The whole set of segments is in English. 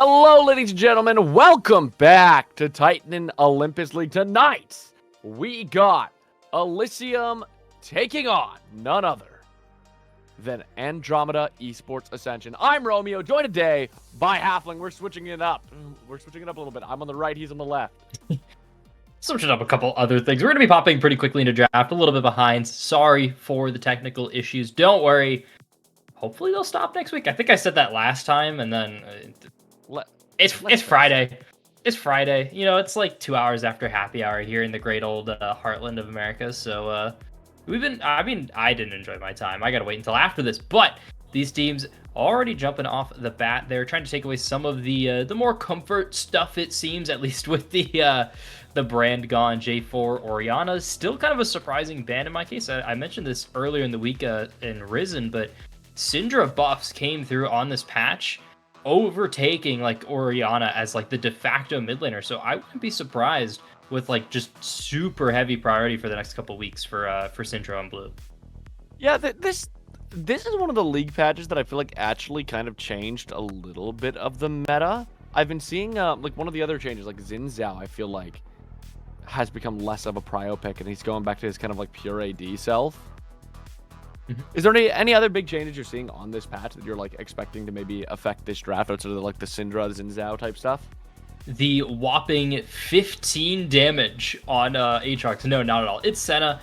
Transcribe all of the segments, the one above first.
Hello, ladies and gentlemen. Welcome back to Titan and Olympus League. Tonight, we got Elysium taking on none other than Andromeda Esports Ascension. I'm Romeo, joined today by Halfling. We're switching it up. We're switching it up a little bit. I'm on the right, he's on the left. Switching up a couple other things. We're going to be popping pretty quickly into draft, a little bit behind. Sorry for the technical issues. Don't worry. Hopefully they'll stop next week. I think I said that last time, and then it's Friday. It's Friday. You know, it's like 2 hours after happy hour here in the great old heartland of America. So I didn't enjoy my time. I got to wait until after this. But these teams already jumping off the bat. They're trying to take away some of the more comfort stuff, it seems, at least with the brand gone. J4 Orianna, still kind of a surprising ban in my case. I mentioned this earlier in the week in Risen, but Syndra buffs came through on this patch, overtaking like Orianna as like the de facto mid laner. So I wouldn't be surprised with like just super heavy priority for the next couple weeks for Syndra on blue. Yeah, this is one of the league patches that I feel like actually kind of changed a little bit of the meta. I've been seeing like one of the other changes, like Xin Zhao, I feel like has become less of a prio pick, and he's going back to his kind of like pure AD self. Is there any other big changes you're seeing on this patch that you're like expecting to maybe affect this draft outside of like the Syndra, Xin Zhao type stuff? The whopping 15 damage on Aatrox. No, not at all. It's Senna.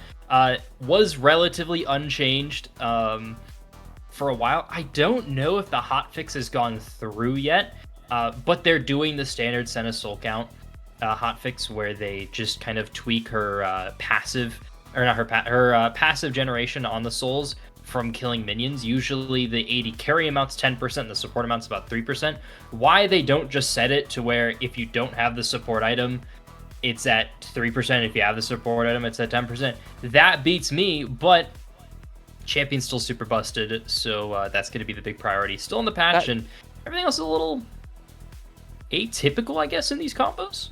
Was relatively unchanged for a while. I don't know if the hotfix has gone through yet, but they're doing the standard Senna soul count hotfix where they just kind of tweak her passive, or not her passive generation on the souls from killing minions. Usually the AD carry amount's 10%, the support amount's about 3%. Why they don't just set it to where if you don't have the support item, it's at 3%. If you have the support item, it's at 10%. That beats me, but champion's still super busted, so that's going to be the big priority. Still in the patch, and everything else is a little atypical, I guess, in these combos.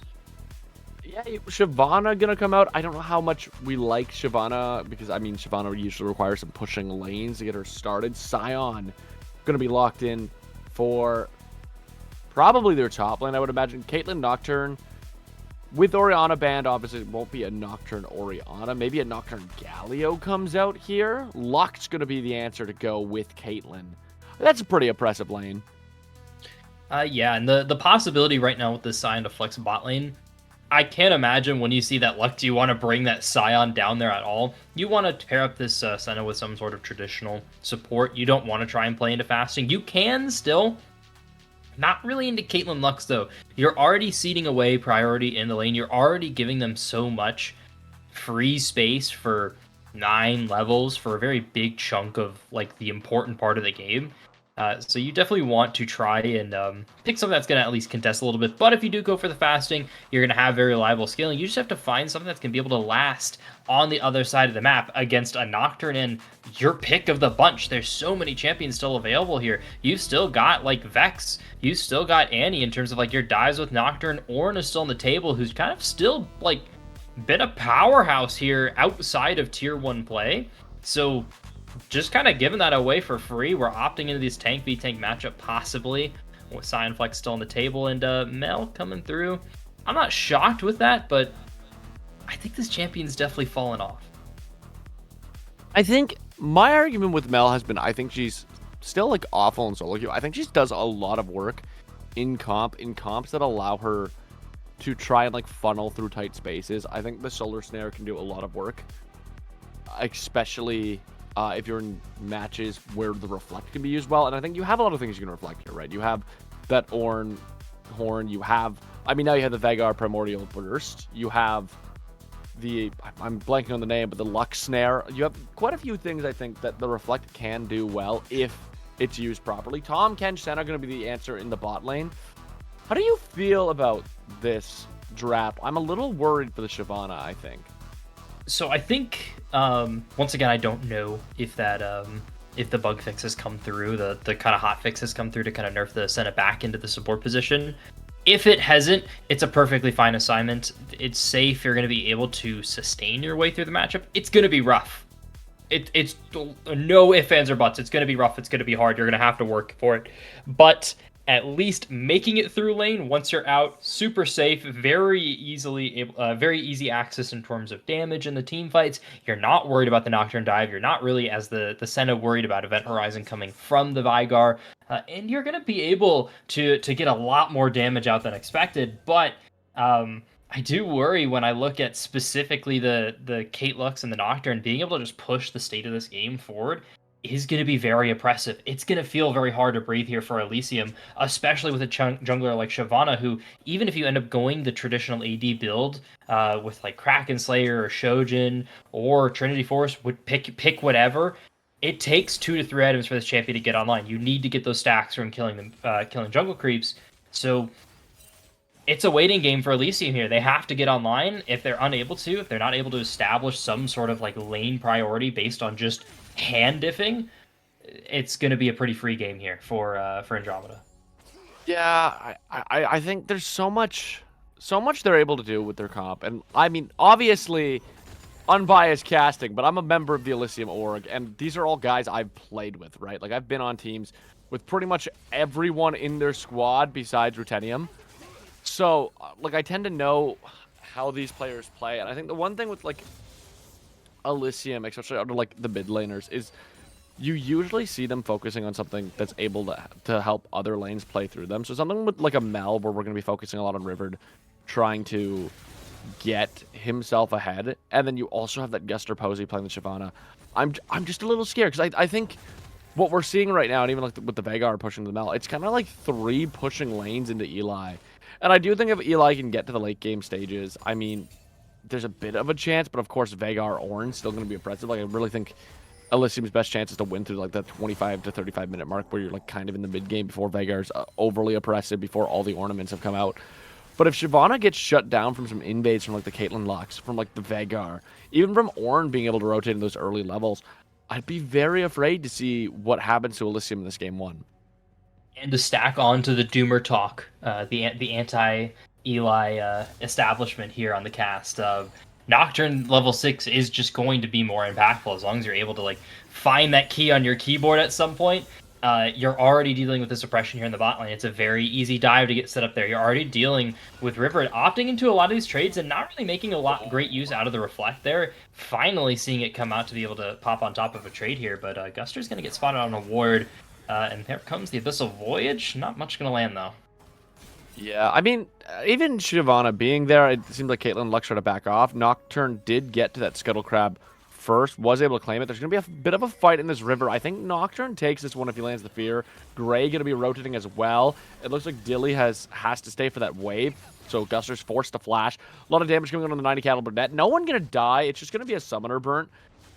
Yeah, Shyvana gonna come out. I don't know how much we like Shyvana, because I mean Shyvana usually requires some pushing lanes to get her started. Sion gonna be locked in for probably their top lane, I would imagine. Caitlyn Nocturne with Orianna banned, obviously it won't be a Nocturne Orianna. Maybe a Nocturne Galio comes out here. Luck's gonna be the answer to go with Caitlyn. That's a pretty oppressive lane. Yeah, and the possibility right now with the Sion to flex bot lane, I can't imagine when you see that Luck, do you want to bring that Sion down there at all? You want to pair up this Senna with some sort of traditional support. You don't want to try and play into fasting. You can still. Not really into Caitlyn Lux, though. You're already ceding away priority in the lane. You're already giving them so much free space for 9 levels for a very big chunk of like the important part of the game. So you definitely want to try and pick something that's going to at least contest a little bit. But if you do go for the fasting, you're going to have very reliable scaling. You just have to find something that's going to be able to last on the other side of the map against a Nocturne and your pick of the bunch. There's so many champions still available here. You've still got like Vex. You've still got Annie in terms of like your dives with Nocturne. Ornn is still on the table, who's kind of still like been a powerhouse here outside of tier 1 play. So just kind of giving that away for free. We're opting into this tank v tank matchup possibly with Sion Flex still on the table and Mel coming through. I'm not shocked with that, but I think this champion's definitely fallen off. I think my argument with Mel has been, I think she's still like awful in solo queue. I think she does a lot of work in comps that allow her to try and like funnel through tight spaces. I think the solar snare can do a lot of work, especially if you're in matches where the reflect can be used well. And I think you have a lot of things you can reflect here, right? You have that Ornn horn, you have, I mean, now you have the Vagar Primordial Burst, you have the, I'm blanking on the name, but the Lux Snare. You have quite a few things, I think, that the reflect can do well if it's used properly. Tom, Kench, Senna are going to be the answer in the bot lane. How do you feel about this draft? I'm a little worried for the Shyvana, I think. So I think, once again, I don't know if that if the bug fix has come through, the kind of hot fix has come through to kind of nerf the Senna back into the support position. If it hasn't, it's a perfectly fine assignment. It's safe. You're going to be able to sustain your way through the matchup. It's going to be rough. It's no ifs, ands, or buts. It's going to be rough. It's going to be hard. You're going to have to work for it. But at least making it through lane. Once you're out, super safe, very very easy access in terms of damage in the team fights. You're not worried about the Nocturne dive. You're not really, as the Senna, worried about Event Horizon coming from the Vygar. And you're going to be able to get a lot more damage out than expected. But I do worry when I look at specifically the Kate Lux and the Nocturne being able to just push the state of this game forward is going to be very oppressive. It's going to feel very hard to breathe here for Elysium, especially with a jungler like Shyvana, who, even if you end up going the traditional AD build with like Kraken Slayer or Shojin or Trinity Force, would pick whatever. It takes 2 to 3 items for this champion to get online. You need to get those stacks from killing jungle creeps. So it's a waiting game for Elysium here. They have to get online. If they're not able to establish some sort of like lane priority based on just hand diffing, it's going to be a pretty free game here for Andromeda. Yeah, I think there's so much they're able to do with their comp, and I mean, obviously, unbiased casting, but I'm a member of the Elysium org, and these are all guys I've played with, right? Like, I've been on teams with pretty much everyone in their squad besides Rutenium. So, like, I tend to know how these players play, and I think the one thing with, like, Elysium, especially under, like, the mid laners, is you usually see them focusing on something that's able to help other lanes play through them. So something with, like, a Mel, where we're going to be focusing a lot on Rivered, trying to get himself ahead, and then you also have that Guster Posey playing the Shyvana. I'm just a little scared, because I think what we're seeing right now, and even like with the Veigar pushing the Mel, it's kind of like 3 pushing lanes into Eli. And I do think if Eli can get to the late game stages, I mean, there's a bit of a chance, but of course Veigar Ornn's still going to be oppressive. Like, I really think Elysium's best chance is to win through like that 25 to 35 minute mark, where you're like kind of in the mid game before Veigar's overly oppressive, before all the ornaments have come out. But if Shyvana gets shut down from some invades from like the Caitlyn Lux, from like the Veigar, even from Ornn being able to rotate in those early levels, I'd be very afraid to see what happens to Elysium in this game 1. And to stack on to the Doomer talk, the anti-Eli establishment here on the cast, Nocturne level 6 is just going to be more impactful as long as you're able to like find that key on your keyboard at some point. You're already dealing with the suppression here in the bot lane. It's a very easy dive to get set up there. You're already dealing with River opting into a lot of these trades and not really making a lot great use out of the reflect there. Finally seeing it come out to be able to pop on top of a trade here, but Guster's going to get spotted on a ward. And there comes the Abyssal Voyage. Not much going to land, though. Yeah, I mean, even Shyvana being there, it seemed like Caitlyn Lux tried to back off. Nocturne did get to that Scuttle Crab first, was able to claim it. There's going to be a bit of a fight in this river. I think Nocturne takes this one if he lands the Fear. Gray going to be rotating as well. It looks like Dilly has to stay for that wave, so Guster's forced to flash. A lot of damage coming on the 90 caliber net. No one going to die. It's just going to be a summoner burnt.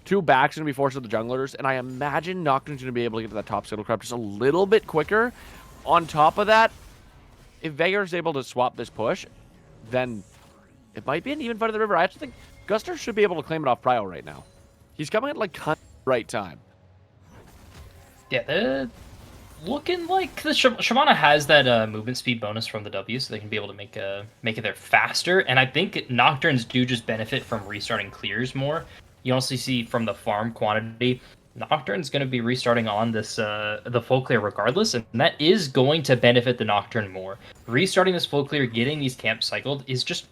2 backs going to be forced to the junglers, and I imagine Nocturne's going to be able to get to that top Scuttle Crab just a little bit quicker. On top of that, if Veigar's able to swap this push, then it might be an even fight of the river. I actually think Guster should be able to claim it off Prio right now. He's coming at like right time. Yeah, they're looking like the Shyvana has that movement speed bonus from the W, so they can be able to make it there faster. And I think Nocturnes do just benefit from restarting clears more. You also see from the farm quantity, Nocturne's going to be restarting on this the full clear regardless, and that is going to benefit the Nocturne more. Restarting this full clear, getting these camps cycled is just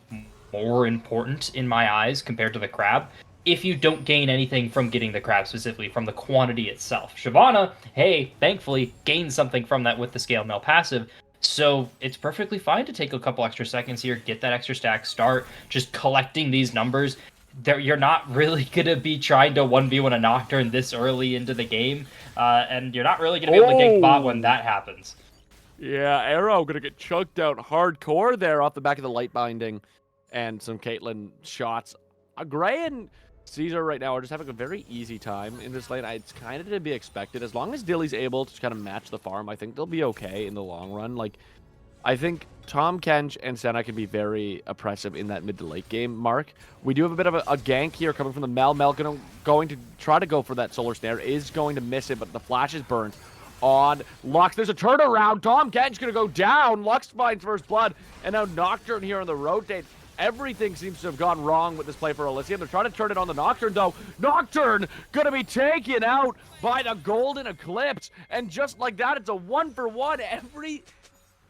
more important in my eyes compared to the crab, if you don't gain anything from getting the crab, specifically from the quantity itself. Shyvana, hey, thankfully gained something from that with the Scaled Mail passive, so it's perfectly fine to take a couple extra seconds here, get that extra stack, start just collecting these numbers. You're not really going to be trying to 1v1 a Nocturne this early into the game, and you're not really going to be able to gank bot when that happens. Yeah, Arrow going to get choked out hardcore there off the back of the light binding and some Caitlyn shots. Gray and Caesar right now are just having a very easy time in this lane. It's kind of to be expected. As long as Dilly's able to kind of match the farm, I think they'll be okay in the long run. Like, I think Tom Kench and Senna can be very oppressive in that mid to late game mark. We do have a bit of a gank here coming from the Mel. Mel going to try to go for that Solar Snare, is going to miss it, but the flash is burnt on Lux. There's a turnaround. Tom Kench going to go down. Lux finds first blood, and now Nocturne here on the rotate. Everything seems to have gone wrong with this play for Elysium. They're trying to turn it on the Nocturne, though. Nocturne going to be taken out by the Golden Eclipse, and just like that, it's a 1-for-1.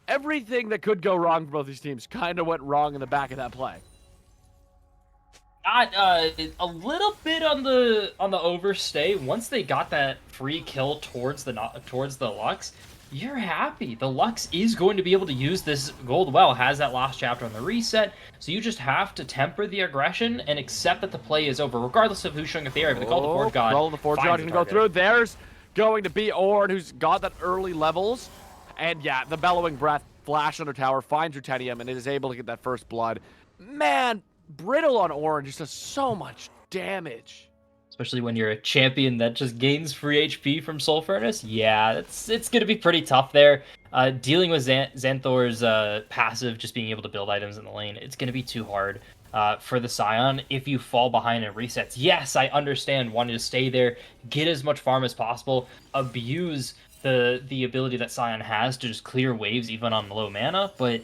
everything that could go wrong for both these teams kind of went wrong in the back of that play. A little bit on the overstay. Once they got that free kill towards the Lux, you're happy. The Lux is going to be able to use this gold well, has that last chapter on the reset, so you just have to temper the aggression and accept that the play is over, regardless of who's showing up the area. But the Call to Forge God, Call of the Forge God gonna go through. There's going to be Ornn, who's got that early levels, and yeah, the Bellowing Breath, flash under tower, finds Ruthenium, and it is able to get that first blood. Man, Brittle on Ornn just does so much damage. Especially when you're a champion that just gains free HP from Soul Furnace. Yeah, it's going to be pretty tough there. Dealing with Xanthor's passive, just being able to build items in the lane, it's going to be too hard for the Scion if you fall behind in resets. Yes, I understand wanting to stay there, get as much farm as possible, abuse the ability that Scion has to just clear waves even on low mana, but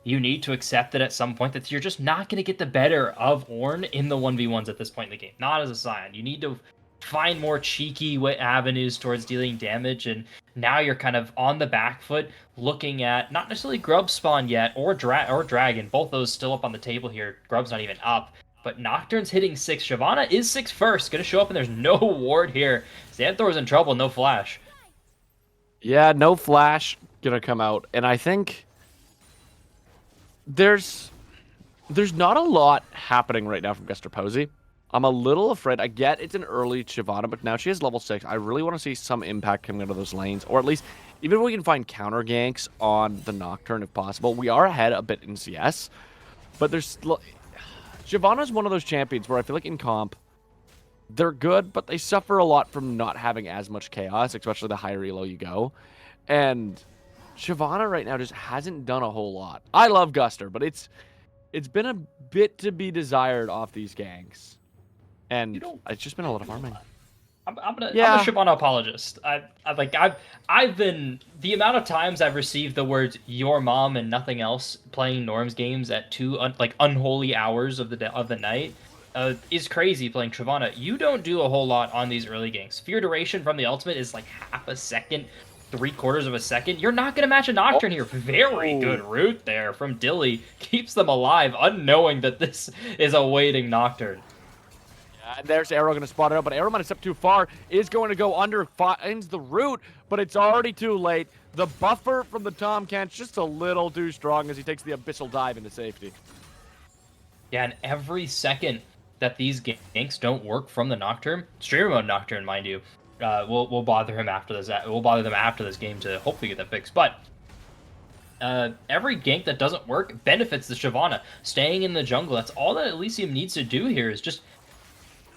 you need to accept that at some point that you're just not going to get the better of Ornn in the 1v1s at this point in the game. Not as a Scion. You need to find more cheeky avenues towards dealing damage, and now you're kind of on the back foot looking at not necessarily Grub spawn yet, or Dragon. Both those still up on the table here. Grub's not even up. But Nocturne's hitting 6. Shyvana is 6 first. Going to show up, and there's no ward here. Xanthor's in trouble. No flash. Yeah, no flash going to come out. And I think there's not a lot happening right now from Guster Posey. I'm a little afraid. I get it's an early Shyvana, but now she has level 6. I really want to see some impact coming out of those lanes, or at least even if we can find counter ganks on the Nocturne if possible. We are ahead a bit in CS, but there's Shyvana's one of those champions where I feel like in comp they're good, but they suffer a lot from not having as much chaos, especially the higher elo you go. And Shyvana right now just hasn't done a whole lot. I love Guster, but it's been a bit to be desired off these ganks. And it's just been a lot of farming. I'm a Shyvana apologist. I've been, the amount of times I've received the words "your mom" and nothing else playing Norms games at unholy hours of the night is crazy. Playing Shyvana, you don't do a whole lot on these early ganks. Fear duration from the ultimate is like half a second, 3/4 of a second. You're not gonna match a Nocturne here. Very good route there from Dilly. Keeps them alive, unknowing that this is a waiting Nocturne. And there's Arrow going to spot it out, but Arrow might have stepped too far. Is going to go under, finds the root, but it's already too late. The buffer from the Tomcat's just a little too strong as he takes the abyssal dive into safety. Yeah, and every second that these ganks don't work from the Nocturne, streamer mode Nocturne, mind you, we'll bother him after this. We'll bother them after this game to hopefully get that fixed. But every gank that doesn't work benefits the Shyvana. Staying in the jungle, that's all that Elysium needs to do here is just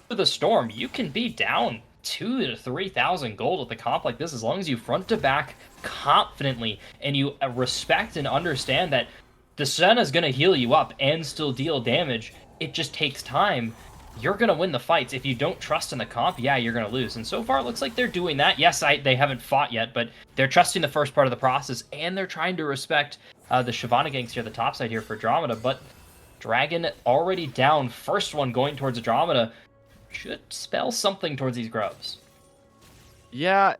with the Storm. You can be down 2,000 to 3,000 gold with a comp like this as long as you front to back confidently and you respect and understand that the Senna is going to heal you up and still deal damage. It just takes time. You're going to win the fights. If you don't trust in the comp, yeah, you're going to lose. And so far, it looks like they're doing that. Yes, they haven't fought yet, but they're trusting the first part of the process, and they're trying to respect the Shyvana ganks here, the top side here for Andromeda. But Dragon already down. First one going towards Andromeda should spell something towards these grubs. Yeah,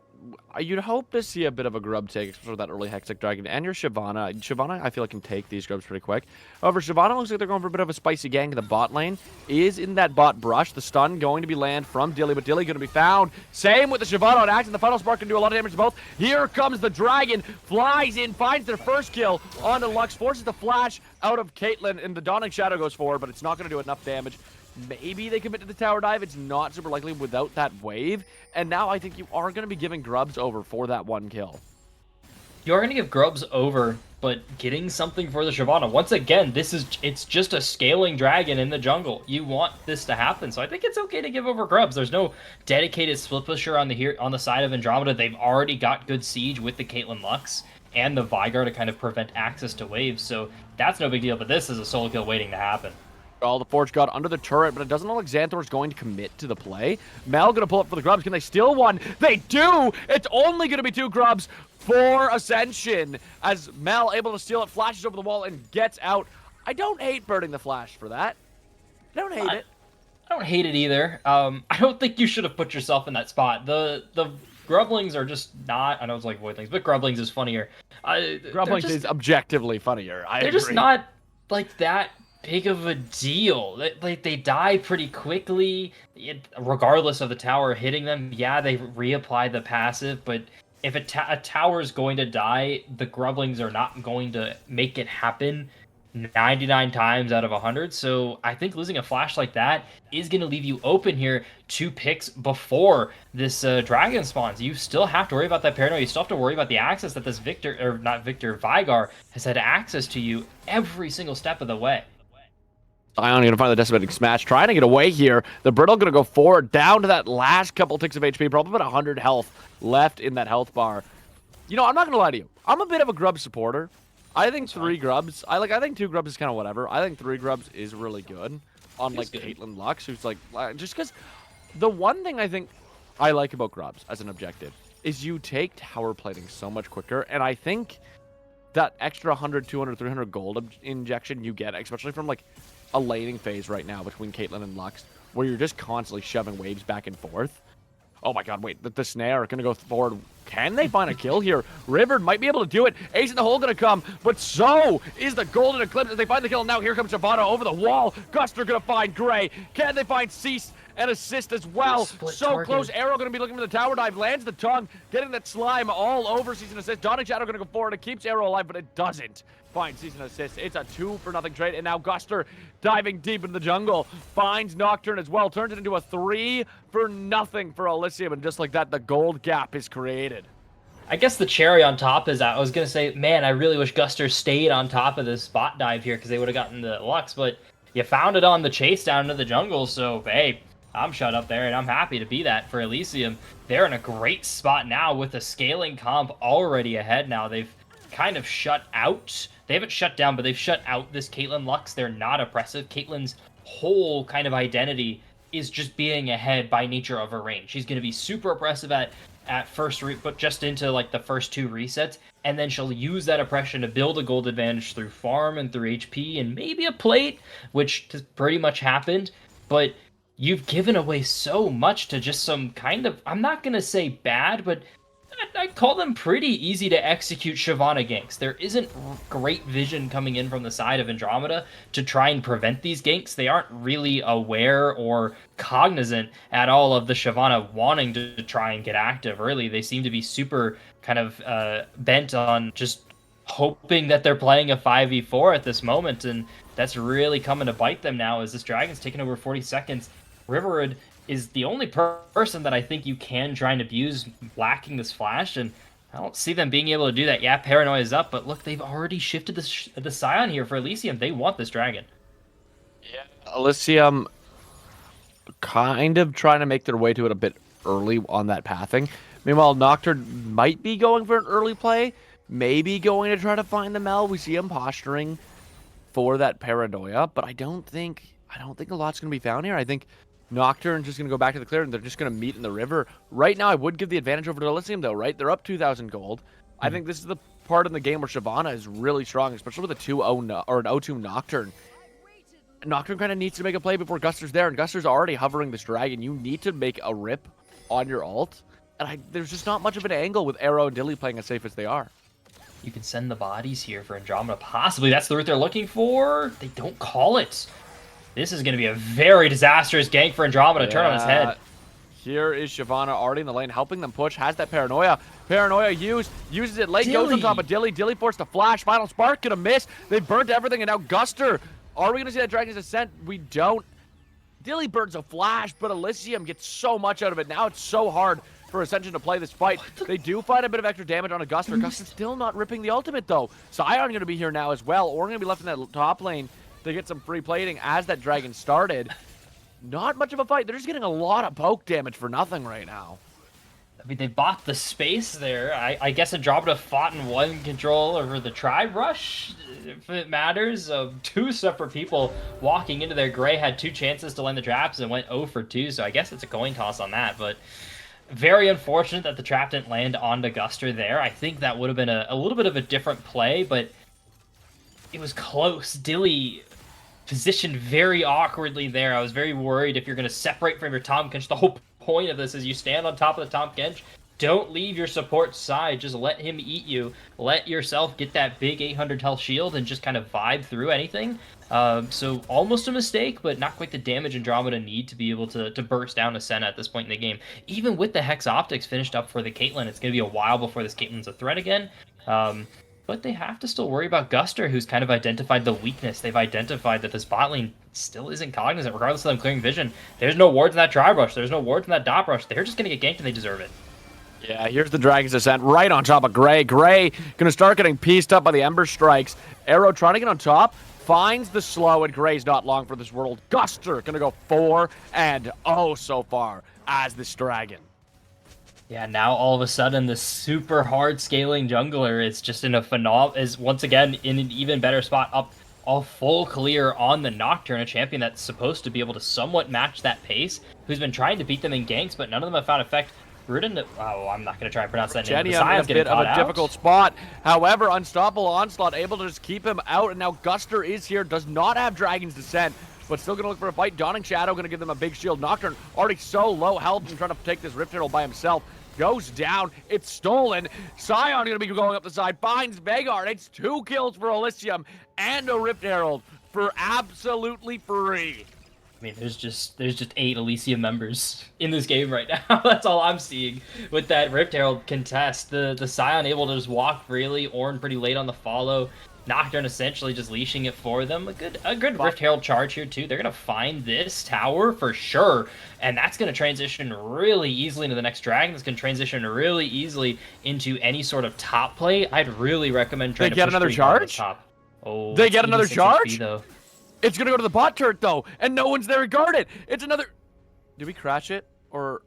you'd hope to see a bit of a grub take, especially with that early Hextech Dragon. And your Shyvana. Shyvana, I feel like, can take these grubs pretty quick. However, Shyvana looks like they're going for a bit of a spicy gank. The bot lane is in that bot brush. The stun going to be land from Dilly, but Dilly going to be found. Same with the Shyvana on Axe, and the Final Spark can do a lot of damage to both. Here comes the Dragon. Flies in, finds their first kill onto Lux, forces the flash out of Caitlyn, and the Dawning Shadow goes forward, but it's not going to do enough damage. Maybe they commit to the tower dive. It's not super likely without that wave. And now I think you are going to be giving grubs over for that one kill. You're going to give grubs over, but getting something for the Shyvana. Once again, it's just a scaling dragon in the jungle. You want this to happen, so I think it's okay to give over grubs. There's no dedicated split pusher on the side of Andromeda. They've already got good siege with the Caitlyn Lux and the Vygar to kind of prevent access to waves, so that's no big deal. But this is a solo kill waiting to happen. All the Forge God under the turret, but it doesn't look like Xanthor's going to commit to the play. Mel going to pull up for the grubs. Can they steal one? They do! It's only going to be 2 grubs for Ascension, as Mel able to steal it, flashes over the wall, and gets out. I don't hate burning the flash for that. I don't hate it. I don't hate it either. I don't think you should have put yourself in that spot. The Grumblings are just not. I know it's like Voidlings, but Grumblings is funnier. Grumblings is objectively funnier. They're just not like that big of a deal. Like they die pretty quickly, regardless of the tower hitting them. Yeah, they reapply the passive, but if a tower is going to die, the Grumblings are not going to make it happen 99 times out of 100. So I think losing a flash like that is going to leave you open here 2 picks before this dragon spawns. You still have to worry about that paranoia. You still have to worry about the access that this Vigar has had access to you every single step of the way. Ion going to find the decimating smash, trying to get away here. The Brittle going to go forward, down to that last couple ticks of HP, probably about 100 health left in that health bar. You know, I'm not going to lie to you. I'm a bit of a grub supporter. I think 3 grubs. I think 2 grubs is kind of whatever. I think 3 grubs is really good on like Caitlyn Lux, who's like just because the one thing I think I like about grubs as an objective is you take tower plating so much quicker, and I think that extra 100, 200, 300 gold injection you get, especially from like a laning phase right now between Caitlyn and Lux, where you're just constantly shoving waves back and forth. Oh my god, wait, the snare are going to go forward. Can they find a kill here? River might be able to do it. Ace in the hole going to come, but so is the golden eclipse as they find the kill. Now here comes Shyvana over the wall. Guster going to find Gray. Can they find Cease and assist as well? So close. Arrow going to be looking for the tower dive. Lands the tongue, getting that slime all over Cease and assist. Dawnning Shadow going to go forward. It keeps Arrow alive, but it doesn't find Cease and assist. It's a 2-for-0 trade, and now Guster diving deep into the jungle finds Nocturne as well. Turns it into a 3-for-0 for Elysium, and just like that, the gold gap is created. I guess the cherry on top is that I was going to say, man, I really wish Guster stayed on top of this spot dive here because they would have gotten the Lux, but you found it on the chase down into the jungle, so hey, I'm shut up there, and I'm happy to be that for Elysium. They're in a great spot now with the scaling comp already ahead now. They've kind of shut out. They haven't shut down, but they've shut out this Caitlyn Lux. They're not oppressive. Caitlyn's whole kind of identity is just being ahead by nature of her range. She's going to be super oppressive at first, but just into like the first 2 resets, and then she'll use that oppression to build a gold advantage through farm and through HP and maybe a plate, which has pretty much happened. But you've given away so much to just some kind of, I'm not going to say bad, but I call them pretty easy to execute Shyvana ganks. There isn't great vision coming in from the side of Andromeda to try and prevent these ganks. They aren't really aware or cognizant at all of the Shyvana wanting to try and get active early. They seem to be super kind of bent on just hoping that they're playing a 5v4 at this moment, and that's really coming to bite them now as this Dragon's taking over 40 seconds. Riverwood is the only person that I think you can try and abuse lacking this flash, and I don't see them being able to do that. Yeah, Paranoia is up, but look, they've already shifted the Scion here for Elysium. They want this Dragon. Yeah, Elysium kind of trying to make their way to it a bit early on that pathing. Meanwhile, Nocturne might be going for an early play, maybe going to try to find the Mel. We see him posturing for that Paranoia, but I don't think a lot's going to be found here. I think Nocturne's just going to go back to the clear, and they're just going to meet in the river. Right now, I would give the advantage over to Elysium, though, right? They're up 2,000 gold. I think this is the part in the game where Shyvana is really strong, especially with a 2-0 or an 0-2 Nocturne. Nocturne kind of needs to make a play before Guster's there, and Guster's already hovering this dragon. You need to make a rip on your ult, and there's just not much of an angle with Arrow and Dilly playing as safe as they are. You can send the bodies here for Andromeda. Possibly that's the route they're looking for. They don't call it. This is going to be a very disastrous gank for Andromeda. Yeah. Turn on his head. Here is Shyvana already in the lane, helping them push. Has that Paranoia. Paranoia uses it late, goes on top of Dilly. Dilly forced a flash. Final Spark gonna miss. They burnt everything, and now Guster. Are we gonna see that Dragon's Ascent? We don't. Dilly burns a flash, but Elysium gets so much out of it. Now it's so hard for Ascension to play this fight. They do find a bit of extra damage on a Guster. Guster's still not ripping the ultimate, though. Scion gonna be here now as well, or gonna be left in that top lane to get some free plating as that Dragon started. Not much of a fight. They're just getting a lot of poke damage for nothing right now. I mean, they bought the space there. I guess Andromeda fought in one control over the Tribe Rush, if it matters. 2 separate people walking into their Gray had 2 chances to land the traps and went 0 for 2, so I guess it's a coin toss on that. But very unfortunate that the trap didn't land onto Guster there. I think that would have been a little bit of a different play, but it was close. Dilly positioned very awkwardly there. I was very worried if you're going to separate from your Tahm Kench. The whole point of this is you stand on top of the Tahm Kench, Don't leave your support side. Just let him eat you. Let yourself get that big 800 health shield and just kind of vibe through anything. So almost a mistake, but not quite the damage Andromeda need to be able to burst down a Senna at this point in the game. Even with the Hex Optics finished up for the Caitlyn, it's going to be a while before this Caitlyn's a threat again. But they have to still worry about Guster, who's kind of identified the weakness. They've identified that this bot lane still isn't cognizant, regardless of them clearing vision. There's no wards in that Dry Brush. There's no wards in that Dot Brush. They're just going to get ganked, and they deserve it. Yeah, here's the Dragon's Descent right on top of Gray. Gray going to start getting pieced up by the Ember Strikes. Arrow trying to get on top. Finds the slow, and Gray's not long for this world. Guster going to go 4-0 so far as this Dragon. Yeah, now all of a sudden, the super hard scaling jungler is just in a is once again in an even better spot, up a full clear on the Nocturne, a champion that's supposed to be able to somewhat match that pace, who's been trying to beat them in ganks, but none of them have found effect. Rudin, oh, I'm not going to try and pronounce that name. Jenny in a bit of a difficult spot. However, Unstoppable Onslaught able to just keep him out, and now Guster is here, does not have Dragon's Descent, but still going to look for a fight. Dawning Shadow going to give them a big shield. Nocturne already so low health and trying to take this Rift Herald by himself. Goes down. It's stolen. Scion going to be going up the side. Finds Veigar. It's 2 kills for Elysium and a Rift Herald for absolutely free. I mean, there's just 8 Elysium members in this game right now. That's all I'm seeing with that Rift Herald contest. The Scion able to just walk freely. Ornn pretty late on the follow. Nocturne essentially just leashing it for them. A good Rift Herald charge here too. They're gonna find this tower for sure, and that's gonna transition really easily into the next dragon. That's gonna transition really easily into any sort of top play. I'd really recommend trying to get another charge. Top. Oh, they get another charge. HP, though. It's gonna go to the bot turret though, and no one's there to guard it. It's another. Did we crash it or?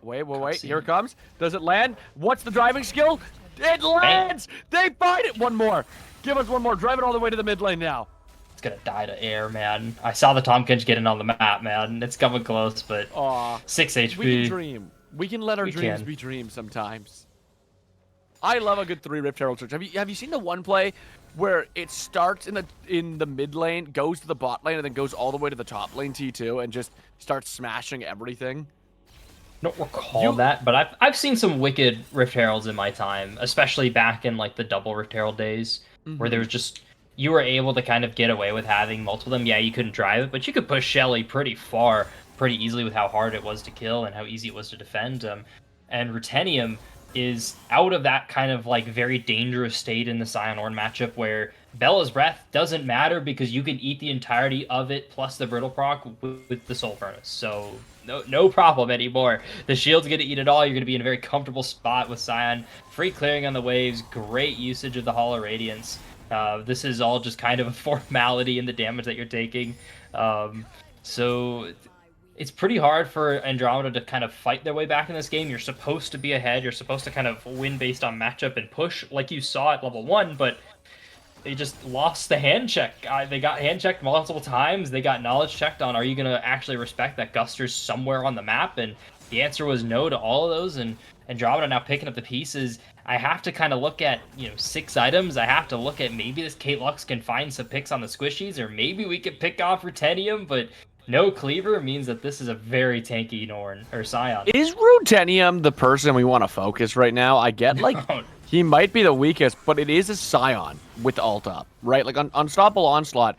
Wait. Here it comes. Does it land? What's the driving skill? It lands. They find it. One more. Give us one more. Drive it all the way to the mid lane now. It's gonna die to air, man. I saw the Tomkins getting on the map, man. It's coming close, but 6 HP. We can dream. We can let our dreams be dreams sometimes. I love a good 3 Rift Herald search. Have you seen the one play where it starts in the mid lane, goes to the bot lane, and then goes all the way to the top lane T2 and just starts smashing everything? I don't recall that, but I've seen some wicked Rift Heralds in my time, especially back in like the double Rift Herald days, where there was just you were able to kind of get away with having multiple of them. Yeah, you couldn't drive it, but you could push Shelly pretty far, pretty easily with how hard it was to kill and how easy it was to defend. And Ruthenium is out of that kind of like very dangerous state in the Scion Ornn matchup where Bella's Breath doesn't matter because you can eat the entirety of it plus the Brittle proc with the Soul Furnace. So no problem anymore. The shield's going to eat it all. You're going to be in a very comfortable spot with Scion. Free clearing on the waves. Great usage of the Hall of Radiance. This is all just kind of a formality in the damage that you're taking. So it's pretty hard for Andromeda to kind of fight their way back in this game. You're supposed to be ahead. You're supposed to kind of win based on matchup and push like you saw at level 1, but they just lost the hand check. They got hand checked multiple times. They got knowledge checked on, are you going to actually respect that Guster's somewhere on the map? And the answer was no to all of those. And Andromeda now picking up the pieces. I have to kind of look at, 6 items. I have to look at maybe this Kate Lux can find some picks on the squishies, or maybe we could pick off Ruthenium, but no cleaver means that this is a very tanky Norn or Scion. Is Ruthenium the person we want to focus right now? I get he might be the weakest, but it is a Scion with ult up, right? Like on Unstoppable Onslaught,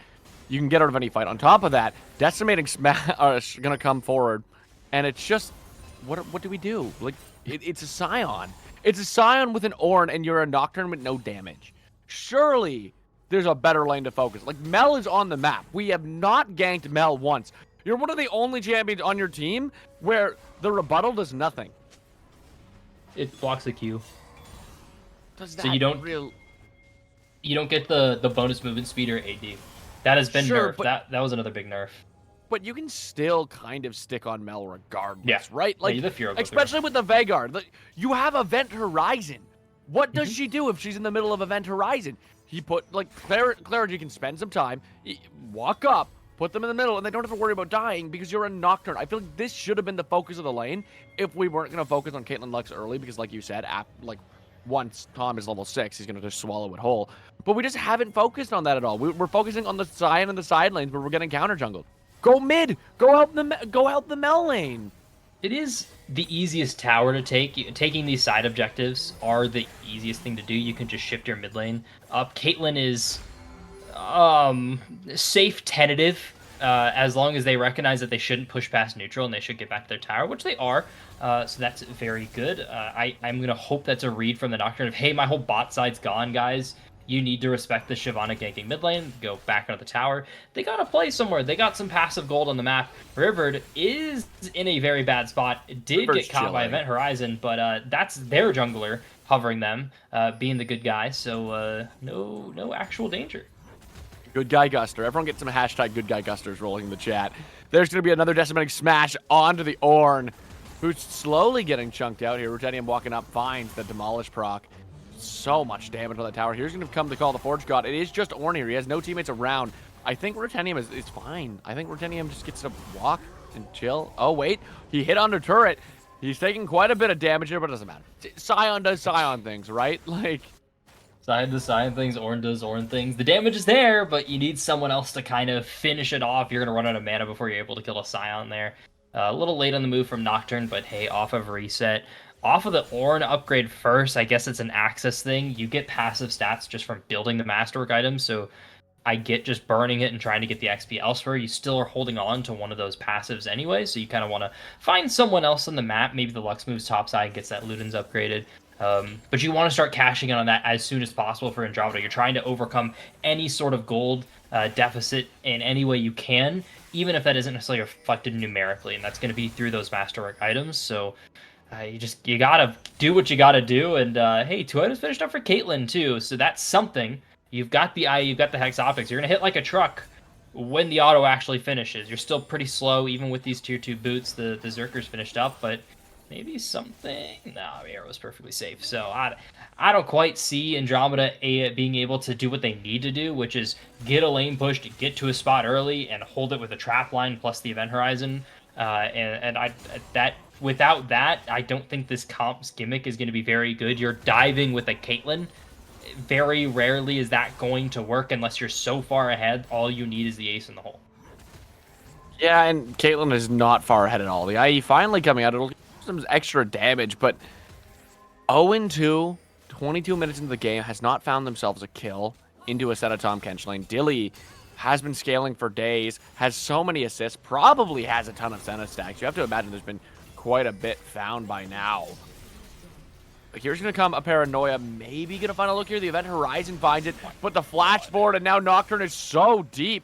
you can get out of any fight. On top of that, Decimating Smash are gonna come forward, and it's just what do we do? Like it's a Scion. It's a Scion with an Ornn, and you're a Nocturne with no damage. Surely there's a better lane to focus. Like, Mel is on the map. We have not ganked Mel once. You're one of the only champions on your team where the rebuttal does nothing. It blocks the Q. Does that so you don't get the bonus movement speed or AD. That has been nerfed. But that was another big nerf. But you can still kind of stick on Mel regardless, right? Like, especially with the Veigar. You have Event Horizon. What does she do if she's in the middle of Event Horizon? He put, Clarity can spend some time, walk up, put them in the middle, and they don't have to worry about dying because you're a Nocturne. I feel like this should have been the focus of the lane if we weren't going to focus on Caitlyn Lux early because, like you said, once Tom is level 6, he's going to just swallow it whole. But we just haven't focused on that at all. We're focusing on the Scion and the side lanes where we're getting counter jungled. Go mid! Go help the Mel lane! It is the easiest tower to take. Taking these side objectives are the easiest thing to do. You can just shift your mid lane up. Caitlyn is safe tentative, as long as they recognize that they shouldn't push past neutral and they should get back to their tower, which they are. So that's very good. I'm gonna hope that's a read from the Nocturne of, hey, my whole bot side's gone, guys. You need to respect the Shyvana ganking mid lane, go back onto the tower. They gotta play somewhere. They got some passive gold on the map. Rivered is in a very bad spot. It did River's get caught by Event Horizon, but that's their jungler hovering them, being the good guy. So no actual danger. Good guy Guster. Everyone get some hashtag good guy Gusters rolling in the chat. There's going to be another decimating smash onto the Ornn, who's slowly getting chunked out here. Ruthenium walking up finds the demolish proc. So much damage on the tower. Here's going to come to call the Forge God. It is just Ornn here. He has no teammates around. I think Ruthenium is fine. I think Ruthenium just gets to walk and chill. Oh, wait. He hit under turret. He's taking quite a bit of damage here, but it doesn't matter. Sion does Sion things, right? Like... Sion does Sion things, Ornn does Ornn things. The damage is there, but you need someone else to kind of finish it off. You're going to run out of mana before you're able to kill a Sion there. A little late on the move from Nocturne, but hey, off of reset. Off of the Ornn upgrade first, I guess it's an access thing. You get passive stats just from building the Masterwork items, so I get just burning it and trying to get the XP elsewhere. You still are holding on to one of those passives anyway, so you kind of want to find someone else on the map. Maybe the Lux moves topside and gets that Luden's upgraded. But you want to start cashing in on that as soon as possible for Andromeda. You're trying to overcome any sort of gold deficit in any way you can, even if that isn't necessarily reflected numerically, and that's going to be through those Masterwork items. So you gotta do what you gotta do. And hey, 2 items finished up for Caitlyn too, so that's something. You've got the Hex Optics. You're gonna hit like a truck when the auto actually finishes. You're still pretty slow, even with these tier 2 boots. The Zerker's finished up, but maybe something. No, Arrow's perfectly safe. So I don't quite see Andromeda being able to do what they need to do, which is get a lane push to get to a spot early and hold it with a trap line plus the Event Horizon. Without that, I don't think this comp's gimmick is going to be very good. You're diving with a Caitlyn. Very rarely is that going to work unless you're so far ahead. All you need is the ace in the hole. Yeah, and Caitlyn is not far ahead at all. The IE finally coming out. It'll give some extra damage, but 0-2, 22 minutes into the game, has not found themselves a kill into a set of Tom Kench lane. Dilly has been scaling for days, has so many assists, probably has a ton of Senna stacks. You have to imagine there's been quite a bit found by now. Here's going to come a Paranoia, maybe going to find a look here. The Event Horizon finds it, but the flash forward, and now Nocturne is so deep.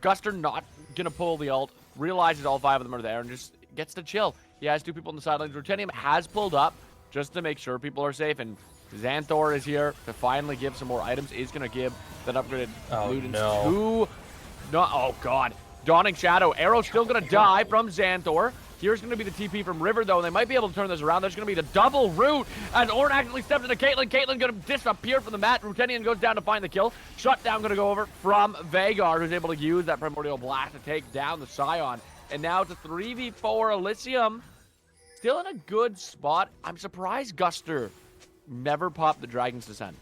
Guster not going to pull the ult, realizes all 5 of them are there, and just gets to chill. He has 2 people on the sidelines. Ruthenium has pulled up just to make sure people are safe, and Xanthor is here to finally give some more items. Is going to give that upgraded Ludens oh god. Dawning Shadow. Arrow still going to die from Xanthor. Here's going to be the TP from River, though, and they might be able to turn this around. There's going to be the double root, and Ornn actually steps into Caitlyn. Caitlyn going to disappear from the mat. Ruthenium goes down to find the kill. Shutdown going to go over from Veigar, who's able to use that Primordial Blast to take down the Scion. And now it's a 3v4 Elysium. Still in a good spot. I'm surprised Guster never popped the Dragon's Descent.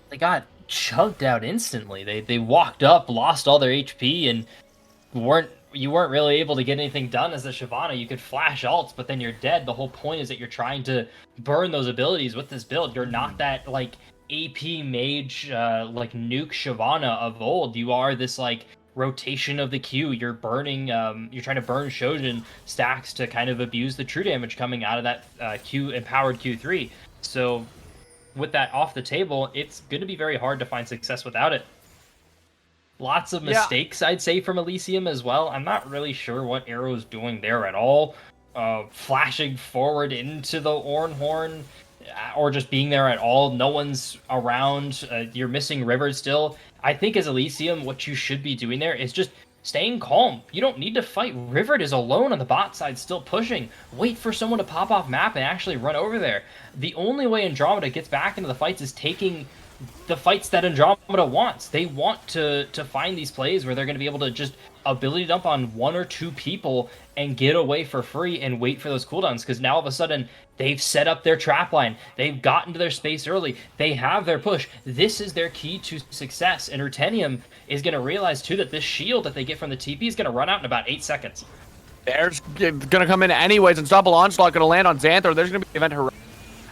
They got chunked out instantly. They walked up, lost all their HP, and you weren't really able to get anything done as a Shyvana. You could flash ults, but then you're dead. The whole point is that you're trying to burn those abilities with this build. You're not that, like, AP mage, like, nuke Shyvana of old. You are this, like, rotation of the Q. You're burning, you're trying to burn Shojin stacks to kind of abuse the true damage coming out of that Q-empowered Q3. So with that off the table, it's going to be very hard to find success without it. Lots of mistakes, I'd say, from Elysium as well. I'm not really sure what Arrow's doing there at all. Flashing forward into the Ornn Horn, or just being there at all. No one's around. You're missing River still. I think as Elysium, what you should be doing there is just staying calm. You don't need to fight. River is alone on the bot side, still pushing. Wait for someone to pop off map and actually run over there. The only way Andromeda gets back into the fights is taking the fights that Andromeda wants. They want to find these plays where they're going to be able to just ability dump on 1 or 2 people and get away for free and wait for those cooldowns, because now all of a sudden they've set up their trap line. They've gotten to their space early. They have their push. This is their key to success, and Ruthenium is going to realize too that this shield that they get from the TP is going to run out in about 8 seconds. There's gonna come in anyways. Unstoppable Onslaught gonna land on Xanthor. There's gonna be event Horizon.